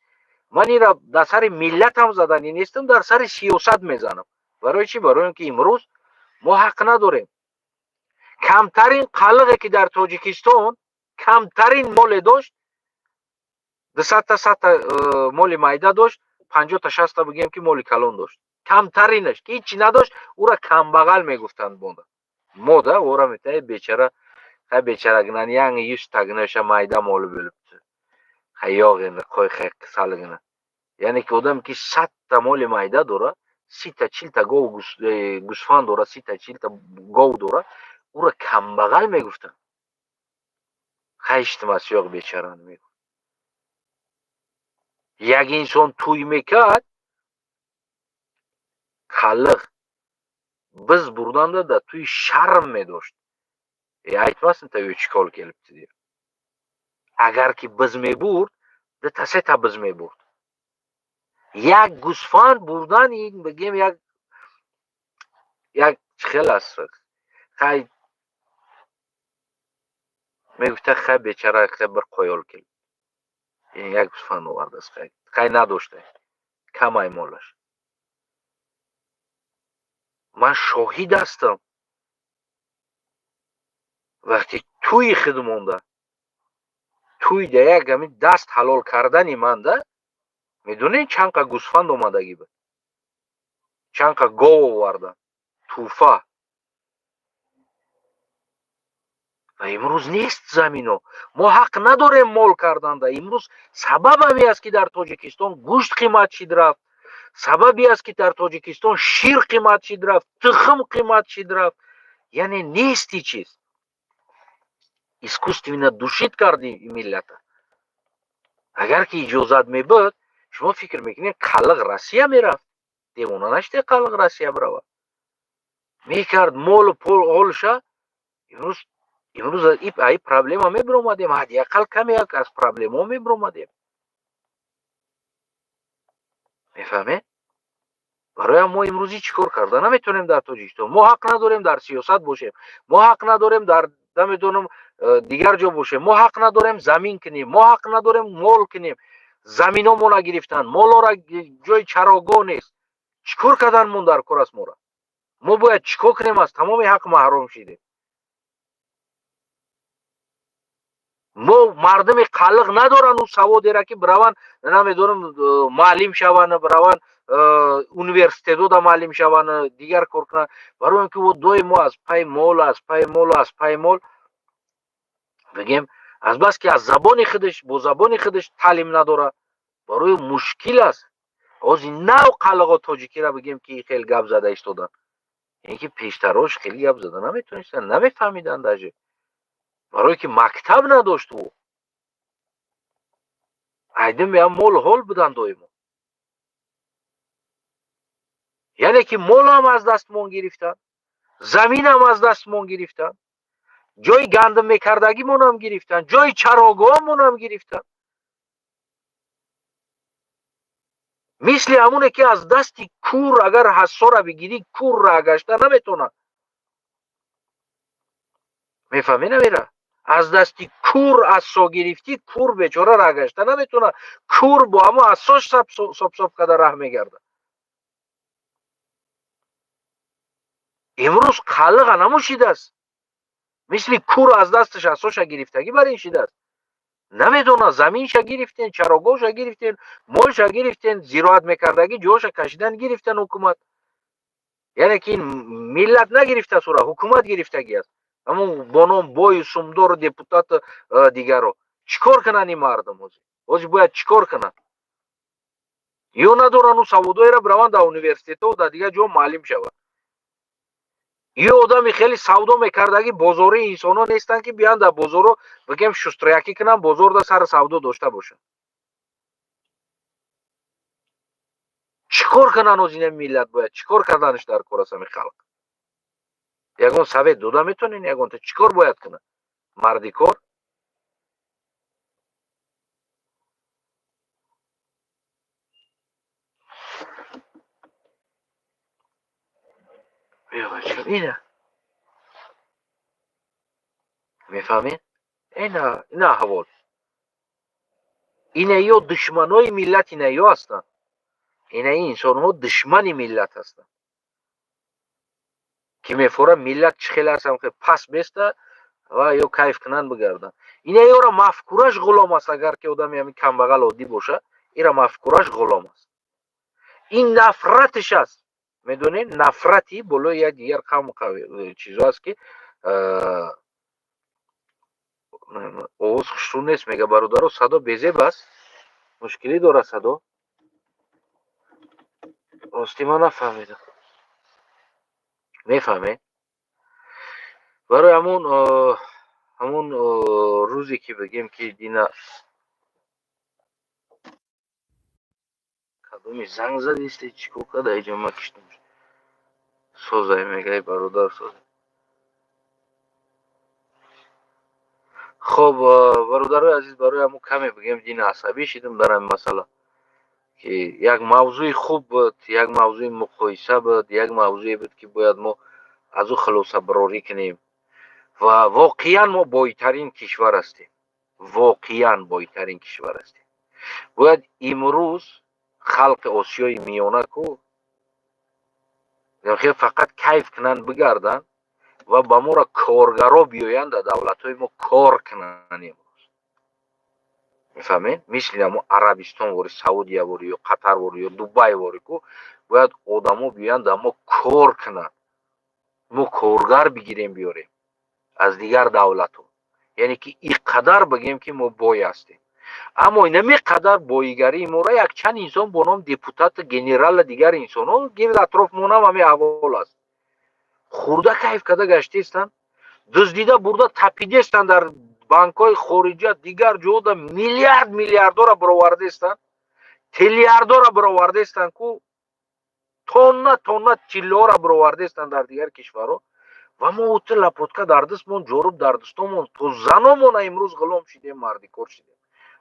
من ایرا در سر ملت هم زدنی نیستم، در سر سیاست میزنم. برای چی؟ برای اینکه امروز ما حق نداریم. کمترین قلقی که در تاجیکستان کمترین مال داشت 200 تا 100 تا مال مایده داشت، 50 تا 60 تا بگیم که مال کلان داشت. کمترینش که هیچی نداشت، او را کم بغل میگفتند. بونده مودا او را میته بیچاره، خیلی بیچاره گنن یانگ 100 تا گنش مایده مال بلبت خیاغین کوی خیک سالگنه. یعنی که آدم که 100 تا مال مایده داره، 30 تا 40 تا گوسفند داره، 30 تا 40 تا گاو داره، او را کم بغل میگفتند. خیشت مسیاق بیچاره میگفت. یک انسان توی میکرد خلق biz buradan da توی شرم میداشت. aytmasin تا چیکار kelibdi deb. agar ki biz میبرد ده تسه تا biz میبرد. یک گوسفند بردن این بگیم یک خیلی است. خیلی میگفته خیلی بیچاره خیلی بر قایل کل. این یک گوسفند آورده است. خیلی نداشته. کمای مالش. من شاهد هستم وقتی توی خدمونده توی ده یک گمی دست حلال کردنی من ده میدونین چند که گوسفند اومدگی بود، چند که گاو آوردن، توفه. و امروز نیست زمینو. ما حق نداریم مال کردن ده. امروز سبب همی است که در تاجیکستان گوشت قیمت شد رفت، سببی است که در تاجیکستان شیر قیمت شد رفت، تخم قیمت شد رفت. یعنی نیستی چیز. اسکوستوینا دوشید کردی ملت. اگر که اجازت میبود شما فکر میکنید قلق روسیه میرفت؟ دیوانه نشده قلق روسیه برود؟ میکرد مال و پول هولشه. امروز ای پرابلم ها میبرومدیم، حداقل کمی یک از پرابلم ها میبرومدیم. میفهمه؟ برای ما امروزی چیکار کرده نمیتونیم در تاجیکستان. ما حق نداریم در سیاست باشیم، ما حق نداریم در نمیدونم دیگر جا باشیم، ما حق نداریم زمین کنیم، ما حق نداریم مال کنیم. زمین ها ما گرفتن، مال ها را جای چراگاه نیست. چیکار کردن مون در کار است؟ ما باید چیکار کنیم؟ از تمام حق محروم شدیم. ما مردم قلق ندارن او سوادی را که بروان نمیدونم معلم شون، بروان اونیورسیته دا معلم شون، دیگر کار کنن. برای اینکه او دوی ما از پای مال، از پای مال، از پای مال بگیم، از بس که از زبان خودش با زبان خودش تعلیم نداره، برای مشکل است. از این نوع قلقا تاجیکی را بگیم که خیلی گپ زده ایستادن. اینکه پیشتراش خیلی گپ زده نمیتونستن، نمیفهمیدن داجه. برای که مکتب نداشت او. ایدم هم مال حال بودن دویمون. یعنی که مال هم از دستمون گرفتن، زمین هم از دستمون گرفتن، جای گندم میکردگی مون هم گرفتن، جای چراگاه مون هم گرفتن. مثل همونه که از دستی کور اگر حسا را بگیری کور را گشته نمیتونه. میفهمی نمیره؟ از دستی کور حسا گرفتی کور بیچاره را گشته نمیتونه. کور با همه حساش سب کده ره میگرده. امروز قلق نموشیده است. مثل کور از دستش حساش گرفتگی بر این شده است. نمیدونه زمینش گرفتین، چراگاهش گرفتین، مالش گرفتین، زراعت میکردگی جاش کشیدن گرفتن حکومت. یعنی که این ملت نگرفته سورا، حکومت گرفتگی است. اما بانام بای سمدار دیپوتات دیگر رو چیکار کنن این مردم؟ اوز باید چیکار کنن؟ یا ندارن او سوادای را بروند در اونیورسیته و در دیگر جا معلم شود. یه آدمی خیلی سودا میکردگی بازاری انسان ها نیستن که بیان در بازار رو بگیم شستریکی کنن بازار در سر سودا داشته باشن. چیکار کنن از این ملت؟ باید چیکار کردنش در کوراسان خلق؟ یگان سوید دودا میتونین، یگان تا چیکار باید کنن مردی کار؟ بیا بچه اینه میفهمین؟ اینه احوال. اینه یا دشمنای ملت اینه یا هستن. اینه انسان ها دشمن ملت هستن که میفوره ملت چه خیلی هستن که پس بیسته و یا کیف کنن بگردن. اینه یا را مفکورش غلام است. اگر که آدمی همین کم بغل عادی باشه این مفکورش غلام است. این نفرتش است. میدونین نفرتی بالای یک دیگر قوم چیزا است که اوز خشتون نیست. میگه برادرو صدا بیزه است. مشکلی داره صدا. راستی من نفهمیدم. میفهمه برای همون روزی که بگیم که دینا کدومی زنگ زد است چیکو کرد ایجا ما کشتم سوزای میگه برادر سوزای. خب برادر عزیز برای همون کمی بگیم دینا عصبی شدم در این مسئله که یک موضوع خوب بود، یک موضوع مقایسه بود، یک موضوعی بود که باید ما از او خلاصه براری کنیم و واقعا ما بایترین کشور هستیم. واقعا بایترین کشور هستیم. باید امروز خلق آسیای میانه کو یعنی فقط کیف کنن بگردن و با ما را کارگرا بیایند در دولت های ما کار کنن. امروز میفهمین مثل ما عربستان واری سعودیه واری یا قطر واری یا دبی واری کو باید آدما بیایند در ما کار کنن. ما کارگر بگیریم بیاریم از دیگر دولت ها. یعنی که این قدر بگیم که ما بای هستیم. اما اینمی قدر بایگری ما را یک چند انسان با نام دیپوتات گنرال دیگر انسان ها گرد اطراف مونم همه احوال است. خورده کیف کده گشته استن دزدیده برده تپیده استن در بانک های خارجی دیگر جودا میلیاردها را برآورده استن تریلیاردها را برآورده استن کو تونه چیلو را برآورده استن در دیگر کشورها و ما اوت لپوتکا در دستمون جورب در دستمون تو زنمون امروز غلام شدیم مردی کار شدیم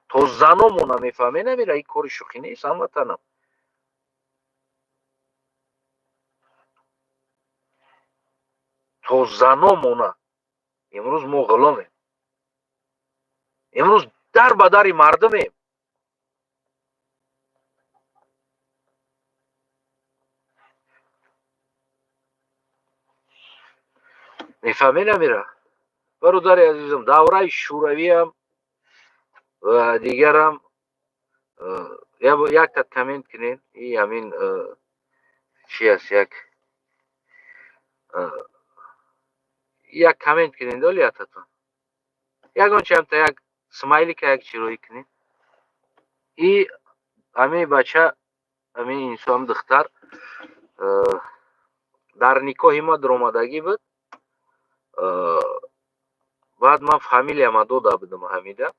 تو زنمون میفهمی نمیره این کار شوخی نیست هموطنم تو زنمون امروز ما غلامیم امروز در بدر مردمیم میفهمی نمیره برادر عزیزم دوره شوروی هم و دیگر هم یک تا کامنت کنین این همین چی است یک کامنت کنین دولی اتتون یکون چم تا یک سمایلی که یک چیروی کنین این همین بچه همین انسان دختر در نکاح ما در آمدگی بود بعد من فامیلیا ما داده بودم حمیده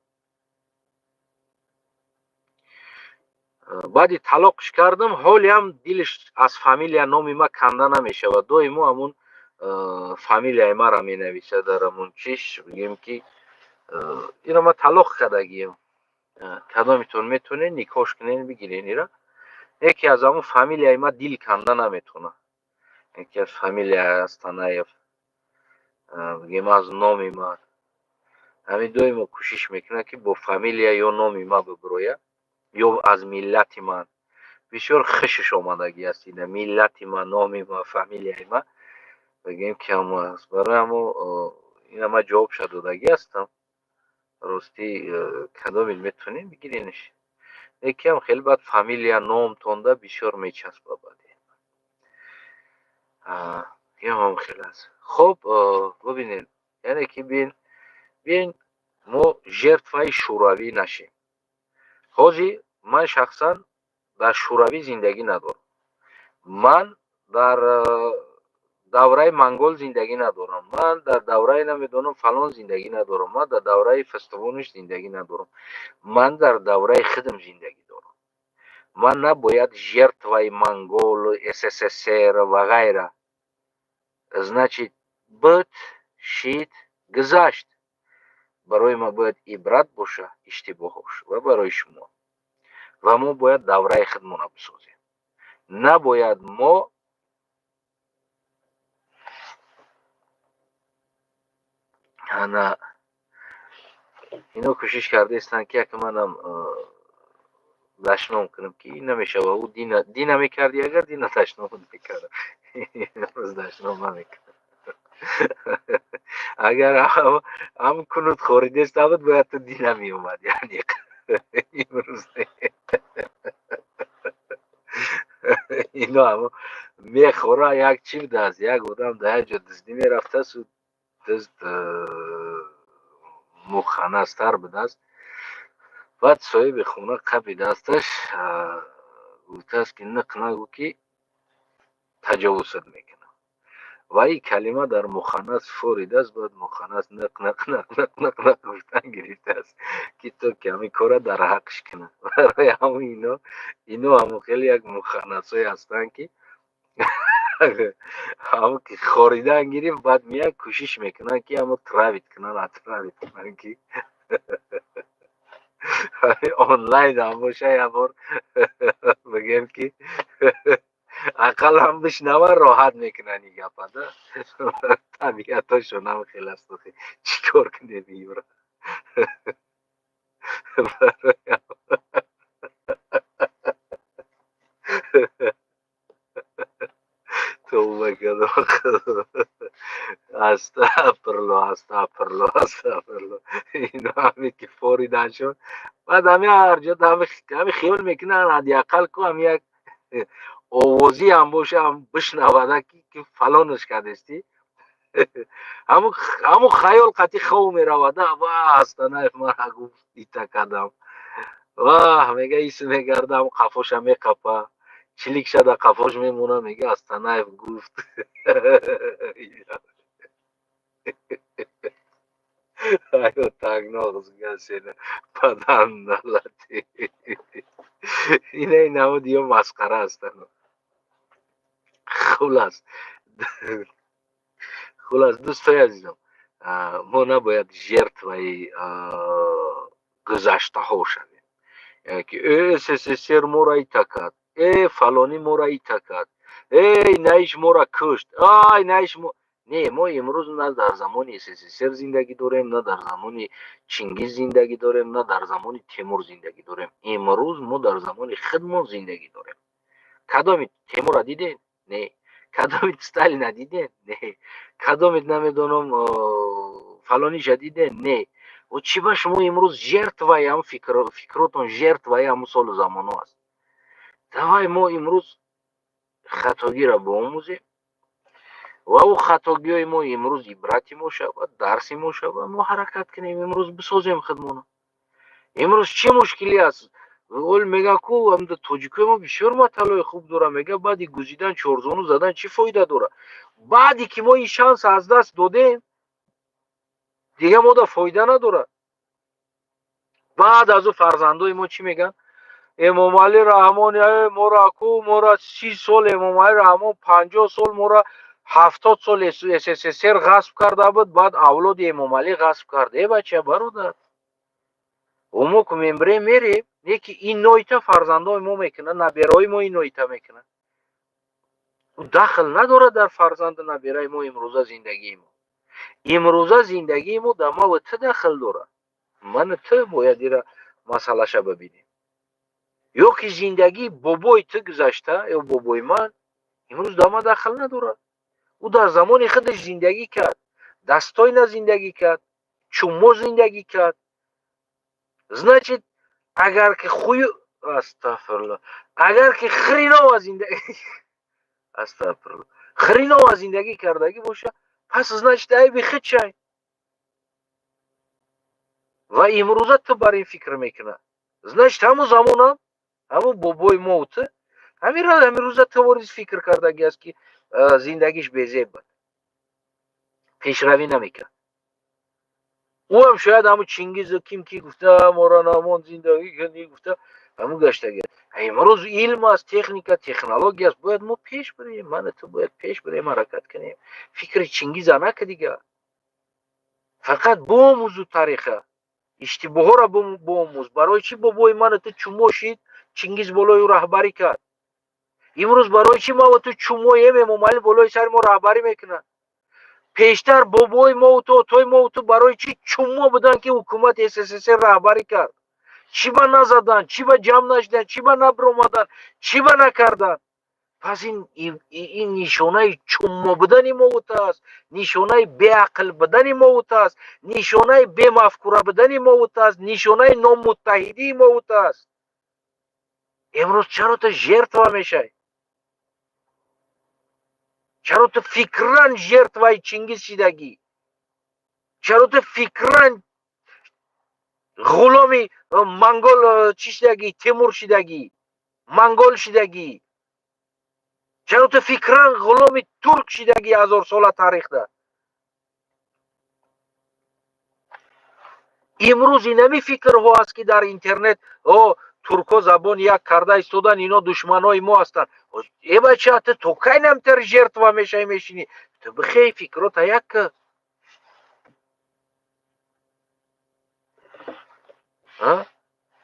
بعدی طلاقش کردم حالی هم دلش از فامیلیا نامی ما کنده نمیشه و دویمو همون فامیلیا ما را می نویسه در همون چیش بگیم که اینا ما طلاق کردگیم کدامیتون میتونه نکاش کنین بگیرین ایرا یکی از همون فامیلیا ما دل کنده نمیتونه یکی از فامیلیا از تنایف بگیم از نامی ما همین دویمو کوشش میکنه که با فامیلیا یا نامی ما ببرویه یا از ملت من بسیار خشش آمدگی است اینه ملت ما نامی ما فامیلیای ما بگیم که همو است برای همو این ما جواب شدودگی هستم راستی کدامی میتونین بگیرینش یکی هم خیلی بد فامیلیا نام تونده بسیار میچسبه بده این هم خیلی است خب ببینین یعنی که بین ما ژرفای شوروی نشیم حاجی من شخصا در شوروی زندگی ندارم من در давраи монгол зиндагӣ надорам, ман дар давраи намедонам фалон зиндагӣ надорам, ман дар давраи фастувониш зиндагӣ надорам, ман дар давраи худам зиндагӣ дорам. Ман набояд жертваи монгол, СССР ва гайра. Значит, буд, шид, гузашт. Барои ма бояд ибрат боша иштибоҳош ва барои шумо. Ва мо бояд давраи худмона бисозем. Набояд мо ана ино кӯшиш кардаистанд ки яке манам дашном кунам ки ин намешава, ӯ дина мекарди, агар дина дашном мекардам. Имрӯз дашном намекардам. Агар ҳам кунут хоридаст абад бояд ту дина меомад, яъне имрӯз ино ҳама мехора. Як чӣ будааст, як одам дар як ҷо дуздӣ мерафтааст, дӯст муханнастар будааст. баъд соҳиби хона қабидаасташ, гуфтааст ки ниқ нагӯ ки таҷовузат мекунам. ва ин калима дар муханнас форидааст. баъд муханнас ниқ гуфтан гирифтааст ки ту ки ҳамин кора дар ҳаққиш кунӣ. барои ҳамин ино ҳамо хеле як муханнасое ҳастанд ки ҳамо ки хоридан гирифт, баъд меянд кӯшиш мекунанд ки ҳамо травит кунанд ки онлайн ҳам боша як бор бигем ки ақал ҳам бишнавад, роҳат мекунанд ин гапа да. табиаташон ҳам хеле аст. чӣ кор кунем имро? Астағфирло. Ино ҳамин ки форидан шуд, баъд ҳамин ҳар ҷо ҳамин хиёл мекунанд ҳадиақал ку ҳам як овозӣ ҳам боша, ҳам бишнавада ки фалонаш кардестӣ. ҳамун хаёл қатъи хоб меравада. ваҳ Астанаев мана гуфт ита кардам, ваҳ мега исм мегардам, қафоша меқапа, чиликша дар қафош мемона, мега Астанаев гуфт. Аё тагноғ гасена падан налати. Ина намуд ё масхара ҳастанд. хулас дӯстои азизам, мо набояд жертваи гузаштаҳо шавем. ки СССР моро ита кард, фалони моро ита кард, наиш моро кушт, наиш мо. Не, мо имрӯз на дар замони СССР зиндагӣ дорем, на дар замони Чингиз зиндагӣ дорем, на дар замони Темур зиндагӣ дорем. имрӯз мо дар замони худмон зиндагӣ дорем. кадоми Темура дидем? Не. кадоми Сталина дидем? Не. кадоми намедонам фалониша дидем? Не. ва чӣ ба шумо имрӯз жертваи ҳам фикротон жертваи ҳамун солу замоно аст. давай мо имрӯз хатогиро биомӯзем ва ӯ хатогиҳои мо имрӯз ибрати мо шавад, дарси мо шавад. мо ҳаракат кунем, имрӯз бисозем худмона. имрӯз чӣ мушкилӣ аст? ол мега ку тоҷикои мо бисёр маталаи хуб дорад. мега баъди гузидан чорзону задан чӣ фоида дорад? баъди ки мо ин шанс аз даст додем, дига мо да фоида надорад. баъд аз ӯ фарзандои мо чӣ мегӯянд? эмомалӣ раҳмон моро аку моро 30 сол, эмомалӣ раҳмон 50 сол, моро 70 сол СССР ғасб карда буд, баъд авлоди Эмомалӣ ғасб кард. бача бародар, мо ку мебирем мерем, не ки ин ноита фарзандои мо мекунад, набераҳои мо ин ноита мекунад. дахл надорад дар фарзанду набераи мо имрӯза зиндагии мо. имрӯза зиндагии мо дар ма ва ту дахл дорад. ману ту бояд ира масъалаша бибинем. ё ки зиндагии бобои ту гузашта, ё бобои ман имрӯз дар ма дахл надорад. ӯ дар замони худаш зиндагӣ кард, дастойна зиндагӣ кард, чун мо зиндагӣ кард. значит агар ки астағфирло, агар ки хренова зиндагӣ кардагӣ боша, пас значит айби худ чай. ва имрӯза ту бар ин фикр мекунад. значит ҳамун замонам ҳамун бобои мо ту ҳамирӯза ту ворис фикр кардаги аст ки زندگیش بیزیب بود، پیشروی نمیکرد. او هم شاید همون چینگیز کیم کی گفته مورانامون زندگی کنی گفته همون گشته گرد. امروز علم است، تکنیک، تکنولوژی است، باید ما پیش بریم، من تو باید پیش بریم، حرکت کنیم. فکر چینگیز نکن دیگه، فقط بوموزو تاریخه اشتباه ها را بوموز. برای چی بابای من تو چمو شید چینگیز بالای او رهبری کرد؟ امروز برای چی ما و تو چمو یم ممال بالای سر ما رهبری میکنه؟ پیشتر بابای ما و تو توی ما و تو برای چی چمو بودن که حکومت SSSR رهبری کرد؟ چی با نزدن، چی با جمع نشدن، چی با نبرومدن، چی با نکردن؟ پس این نشانه چمو بودن موت است، نشانه بی عقل بودن موت است، نشانه بی مفکوره بودن موت است، نشانه نامتحدی موت است. امروز چرا تو ژرتوا میشه؟ چرا تو فکران ژرتوای چینگیز شدگی؟ چرا تو فکران غلامی منگول چی شدگی؟ تیمور شدگی، منگول شدگی؟ چرا تو فکران غلامی ترک شدگی 1000 سال تاریخ ده؟ امروز اینمی فکر ها است که در اینترنت ترکو زبان یک کرده ایستادن، اینا دشمنای ما هستند. ای بچه تو کی نمتر ژرتوا میشه میشینی؟ تو بخی فکرات یک که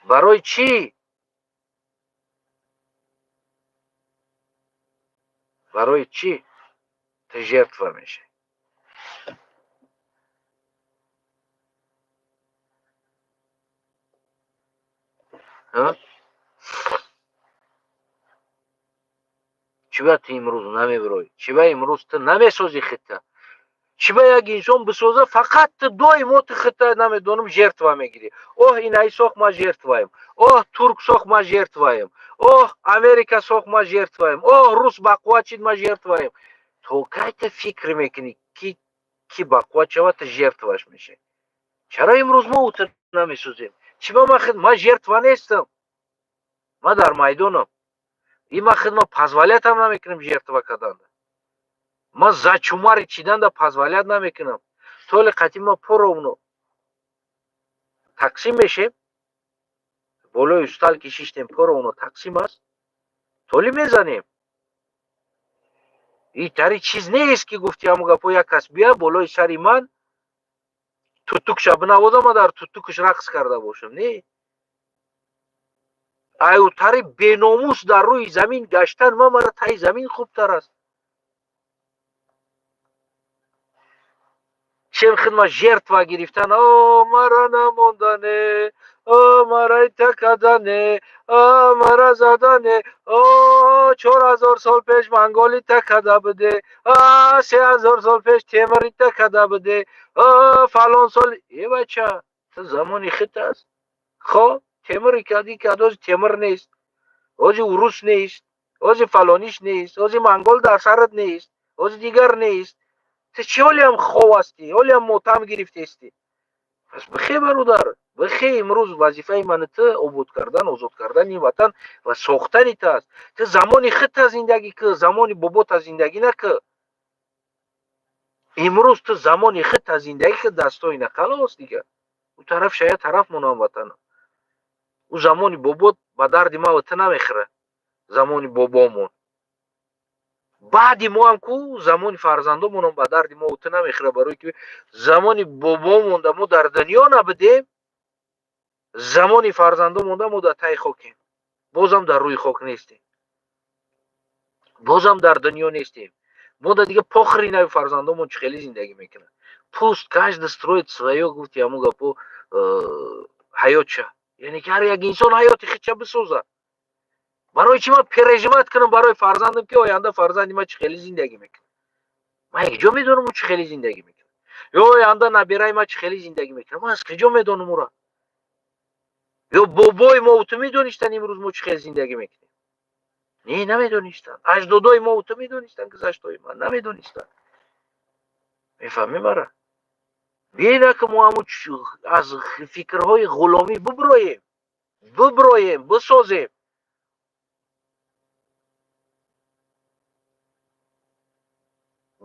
برای چی؟ برای چی تو ژرتوا میشه؟ چی باید تو امروز نمیبروی؟ چی باید امروز تو نمیسازی خطه؟ چی باید یک انسان بسازه فقط دوی موت خطه نمیدونم ژرتوا میگیری؟ اوه اینایی ساخت ما ژرتوایم، اوه ترک ساخت ما ژرتوایم، اوه امریکا ساخت ما ژرتوایم، اوه روس بقوه چید ما ژرتوایم. تو کی فکر میکنی کی بقوه چه تو ژرتواش میشه؟ چرا امروز ما اوت نمیسازیم؟ چی با ما ژرتوا نیستم، ما در میدانم. این ما خدمت پزولیت هم نمیکنیم ژرتوا کردن. ما زچوماری چیدن دا پزولیت نمیکنم. طول قطعی ما پر اونو تقسیم میشیم، بالای استال کشیشتیم پر اونو تقسیم است، طولی میزنیم. این تاری چیز نیست که گفتی همو گپو یک کس بیا بالای سری من توتوک شب نوازم و در توتوکش رقص کرده باشم. نه، ایو تاری بیناموس در روی زمین گشتن ما مرا تای زمین خوبتر است. چه خدمت ژرتوا گرفتن، مرا نماندنه، مرا تکدنه، مرا زدنه، 4000 سال پیش منگولی تکده بده، 3000 سال پیش تیمری تکده بده، فلان سال. ای بچه تو زمانی خط است. خب تیمری کدی که آجی تیمر نیست، آجی اوروس نیست، آجی فلانیش نیست، آجی منگول در سرت نیست، آجی دیگر نیست. تو چی حالی هم خواه هستی؟ حالی هم موتم گرفته هستی؟ پس بخی برادر، بخی. امروز وظیفه من تو عبود کردن، آزاد کردن این وطن و ساختن ایت است. تو زمانی خط زندگی که، زمانی بابات زندگی نکه. امروز تو زمانی خط زندگی که دستای نقل هست دیگه. او طرف شاید طرف منام وطن. او زمانی بابات با درد ما وطن نمیخره. زمانی بابامون بعدی ما هم کو زمانی فرزندامون هم به درد ما اوت نمیخوره. برای که زمانی بابامون ما در دنیا نبودیم، زمانی فرزندامون ما در تای خاکیم، بازم در روی خاک نیستیم، بازم در دنیا نیستیم. ما در دیگه پخری نوی فرزندامون چه خیلی زندگی میکنن. پوست کاش دستروید سویا گفتی همو گپو حیات شه. یعنی که هر یک انسان حیاتی خیچه بسوزه. برای چی ما پرژمت کنم برای فرزندم که آینده فرزندی ما چه خیلی زندگی میکنه؟ من یک جا میدونم او چه خیلی زندگی میکنه. یا آینده نبیرای ما چه خیلی زندگی میکنه؟ من از کجا میدونم او را؟ یا بابای ما تو میدونستن امروز ما چه خیلی زندگی میکنیم؟ نه نمیدونستن. اجدادای ما تو میدونستن گذشتای ما نمیدونستن. میفهمی مرا؟ بیاید که ما همون از فکرهای غلامی ببرایم بسازیم.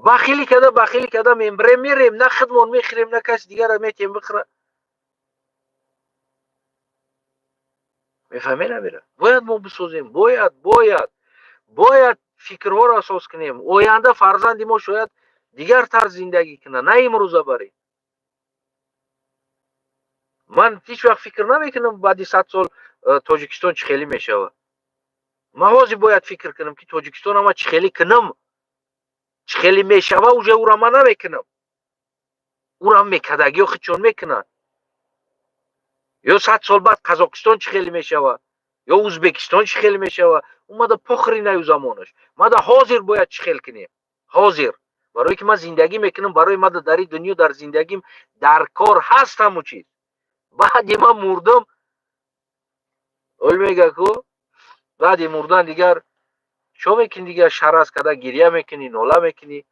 بخیلی کده میریم نه خودمون میخریم نه کس دیگر را میتیم بخره. میفهمی نمیره. باید ما بسازیم، باید فکرها را اساس کنیم. آینده فرزند ما شاید دیگر طرز زندگی کنه، نه امروزه بری. من هیچ وقت فکر نمیکنم بعد 100 سال تاجیکستان چه خیلی میشوه. موازی باید فکر کنم که تاجیکستان ما چه خیلی کنم، چه خیلی میشوه. اوجه او را من نمیکنم، او را میکدگی و خودشون میکنن. یا 100 سال بعد قزاقستان چه خیلی میشوه، یا ازبکستان چه خیلی میشوه. اومده پخری نیو زمانش. ما در حاضر باید چه خیلی کنیم. حاضر برای که من زندگی میکنم، برای ما در این دنیا در زندگیم در کار هست همو چیز. بعد من مردم اول میگه کو بعد مردن دیگر شو میکنی دیگر شرس کده گریه میکنی ناله میکنی.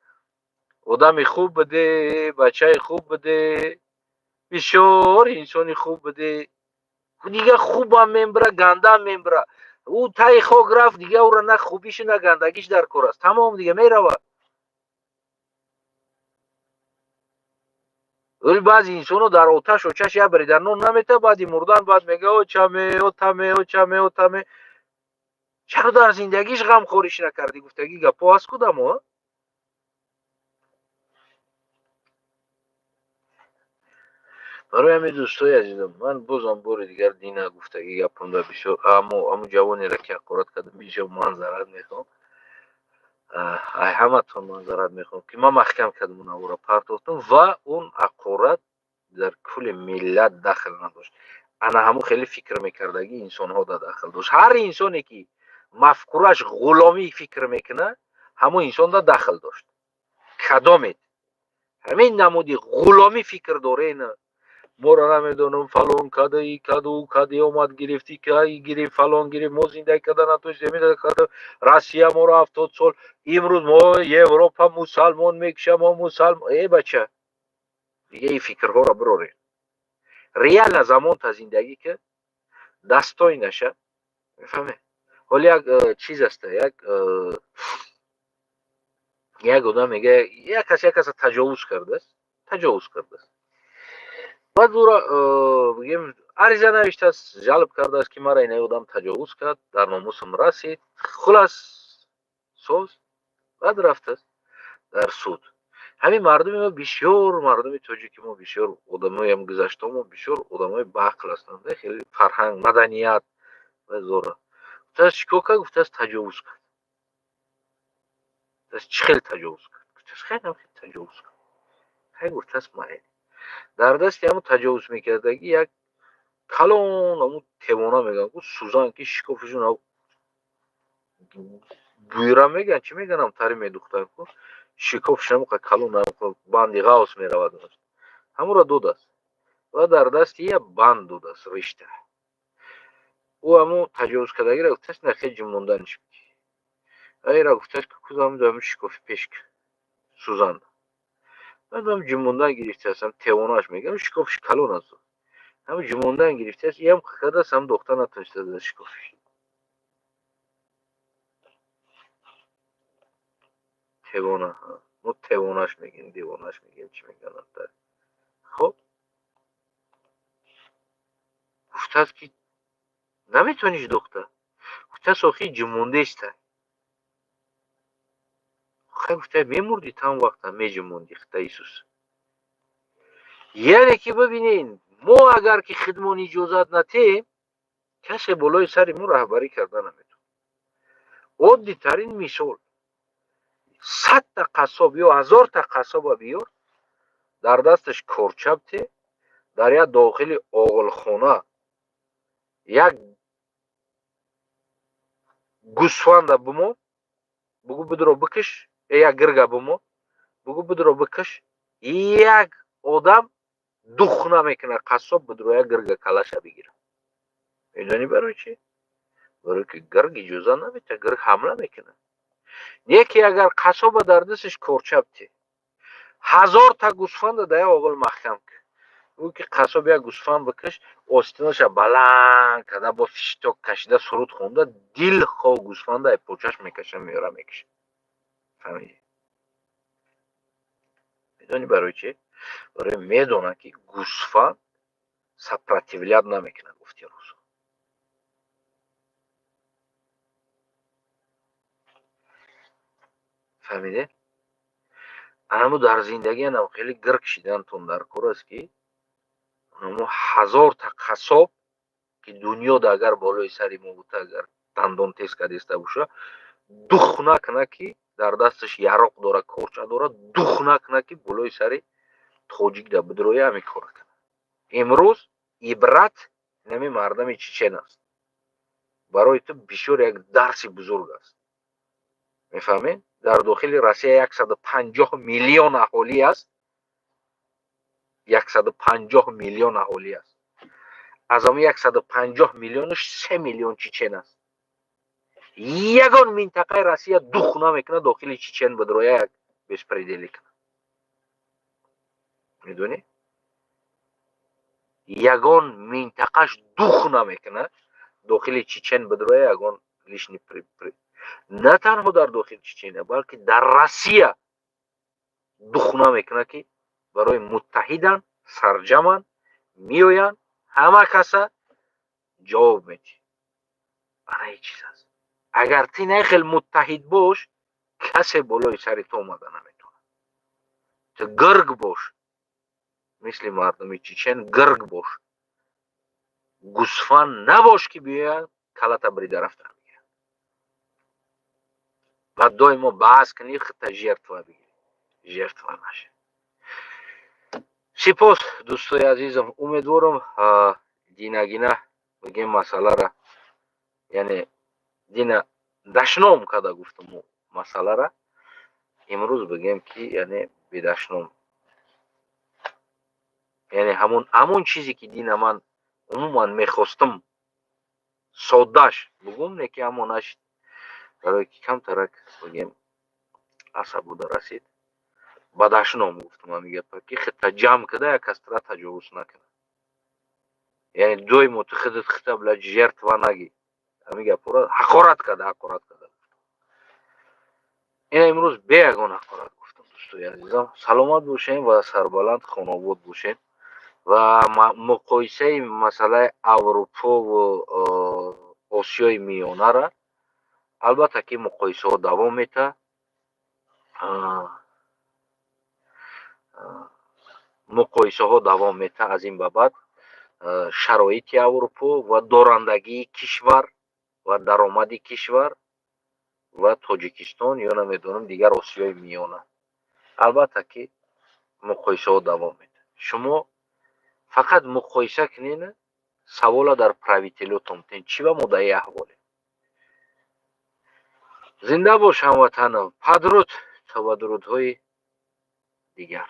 آدم خوب بده، بچه خوب بده، بسیار انسانی خوب بده. دیگه خوب هم میبره گنده هم میبره. او تای خاک رفت دیگه او را نه خوبیش نه گندگیش در کار است. تمام دیگه میرود. ولی بعضی انسانو در آتش و چش یا بریدن نون نمیته. بعدی مردن بعد میگه او چمه او تمه او چمه او تمه. چرا در زندگیش غم خوریش نکردی؟ گفتگی گپا از کدام ها؟ برای همین دوستای عزیزم من بازم بار دیگر دینا گفتگی گپم در بسیار امو جوانی را که قرات کردم بسیار منظرت میخوام. ای همه تون منظرت میخوام که من محکم کردم اون را پرتوتم و اون اقورت در کل ملت دخل نداشت. انا همو خیلی فکر میکردگی انسان ها در دخل داشت. هر انسانی که مفکورش غلامی فکر میکنه همو انسان در دخل داشت. کدامید همین نمودی غلامی فکر داره نه. ما را نمیدونم فلان کده ای کدو کده اومد گرفتی که ای گرفت فلان گرفت ما زنده کده نتوش زمین کده روسیه ما را 70 سال امروز ما اروپا مسلمان میکشه ما مسلمان. ای بچه دیگه این فکرها را براره. ریال زمان تا زندگی که دستای نشه. میفهمه. حالا یک چیز است، یک آدم میگه یک کس تجاوز کرده است. بعد او را بگیم عریضه نوشته است، جلب کرده است که مرا این آدم تجاوز کرد، در ناموسم رسید. خلاص سوز بعد رفته است در سود. همین مردم ما بسیار مردم تاجیک ما بسیار آدمای هم گذشته ما بسیار آدمای باعقل هستند. خیلی فرهنگ مدنیت و زوره. گفته است چیکار کرد؟ گفته است تجاوز کرد. گفته است چه خیلی تجاوز کرد؟ گفته است خیلی تجاوز کرد. خیلی گفته است من در دستی همون تجاوز میکردگی یک کلون همون توانا میگن او سوزان که شکافشون بویرا میگن چی میگن هم تاری میدوختن که شکافش همون کلون هم باندی غاوس میرود همون را دود است و در دست یه باند دود است رشته. او همون تجاوز کردگی را گفتست نخیل جموندنش بکی ای را گفتست که کدام دو همون شکافی پیش که سوزان بعد هم جموندن گرفته است هم تواناش میگن شکافش کلون است همون جموندن گرفته است یه هم خکرده است هم دختر نتونسته ده شکافش توانا ما تواناش میگیم دیواناش میگیم چی میگن تا. خب گفته است که نمیتونیش دختر. گفته است آخی جمونده است. خیلی گفته میمردی تا اون وقت هم میجموندی خدا ایسوس. یعنی که ببینین ما اگر که خدمون اجازت نتیم کسی بالای سر ما رهبری کردن نمیتون. عادی ترین مثال 100 تا قصاب یا 1000 تا قصاب بیار در دستش کارچبته در یک داخل آغلخانه یک گوسفند بمو بگو بدرو بکش یک گرگه بمو بگو بدرو بکش یک آدم دخ نمیکنه قصاب بدرو یک گرگه کلش بگیره. میدونی برای چی؟ برای که گرگ اجازه نمیده گرگ حمله میکنه. یکی اگر قصاب در دستش کارچبته 1000 تا گوسفند در یک آغل محکم که او که قصاب یک گوسفند بکش آستینش بلند کده با فشتاک کشیده سرود خونده دل خواه گوسفند ای پوچش میکشه میاره میکشه. فهمیدی؟ میدونی برای چی؟ برای میدونه که گوسفند سپراتیولیت نمیکنه. گفتی روز فهمیده؟ اما در زندگی هم خیلی گرگ کشیدن تون در کار است که اما 1000 تا قصاب که دنیا دا اگر بالای سری ما بوده، اگر دندان تیز کردیسته باشه، دخ نکنه که در دستش یراق داره، کورچه داره، دخ نکنه که بالای سری توجیک دا بدروی همی کار کنه. امروز عبرت نمی مردم چچن است. برای تو بسیار یک درس بزرگ است. میفهمین؟ در داخل روسیه 150 میلیون اهالی است. 150 میلیون اهالی است. از اون 150 میلیونش 3 میلیون چچن است. یگان منطقه روسیه دخ نمیکنه داخل چچن بدروی یک بسپریدلی کنه. میدونی؟ یگان منطقهش دخ نمیکنه داخل چچن بدروی یگان لیشنی نه تنها در داخل چچن بلکه در روسیه دخ نمیکنه که برای متحدن سرجمن میوین همه کسا جواب میدی. برای چیز است. اگر تی نخیل متحد باش کسی بالای سری تو اومده نمیتونه. تو گرگ باش، مثل مردم چچن گرگ باش، گوسفند نباش که بیاین کلت بریده رفتن میگه و دائما بحث کنی خطا ژرتوا بگیری، ژرتوا نشه. سپاس دوستای عزیزم. امیدوارم گینه بگیم مسئله را، یعنی دینا دشنام کده گفتم مسئله را امروز بگیم که یعنی بدشنام، یعنی همون چیزی که دینا من عموما میخواستم سادهش بگم نه که همونش برای که کم ترک بگیم عصب بوده رسید بدشنام گفتم. هم میگه که خطا جمع کده یک کس را تجاوز نکنه، یعنی دوی متخدت خطا بلا جرت و نگی میگه پورا حقارت کرده. این امروز به یگان حقارت گفتم. دوستای عزیزم سلامت باشین و سربلند خانواد باشین و مقایسه مسئله اروپا و آسیای میانه را البته که مقایسه ها دوام میته. مقایسه ها دوام میته از این به بعد شرایط اروپا و دارندگی کشور و درآمد کشور و تاجیکستان یا نمیدونم دیگر آسیای میانه البته که مقایسه ها دوام میده. شما فقط مقایسه کنین سوال در پرویتلوتون تین چی و مدعی احواله. زنده باش هموطنم. پدرود تا بدرودهای دیگر.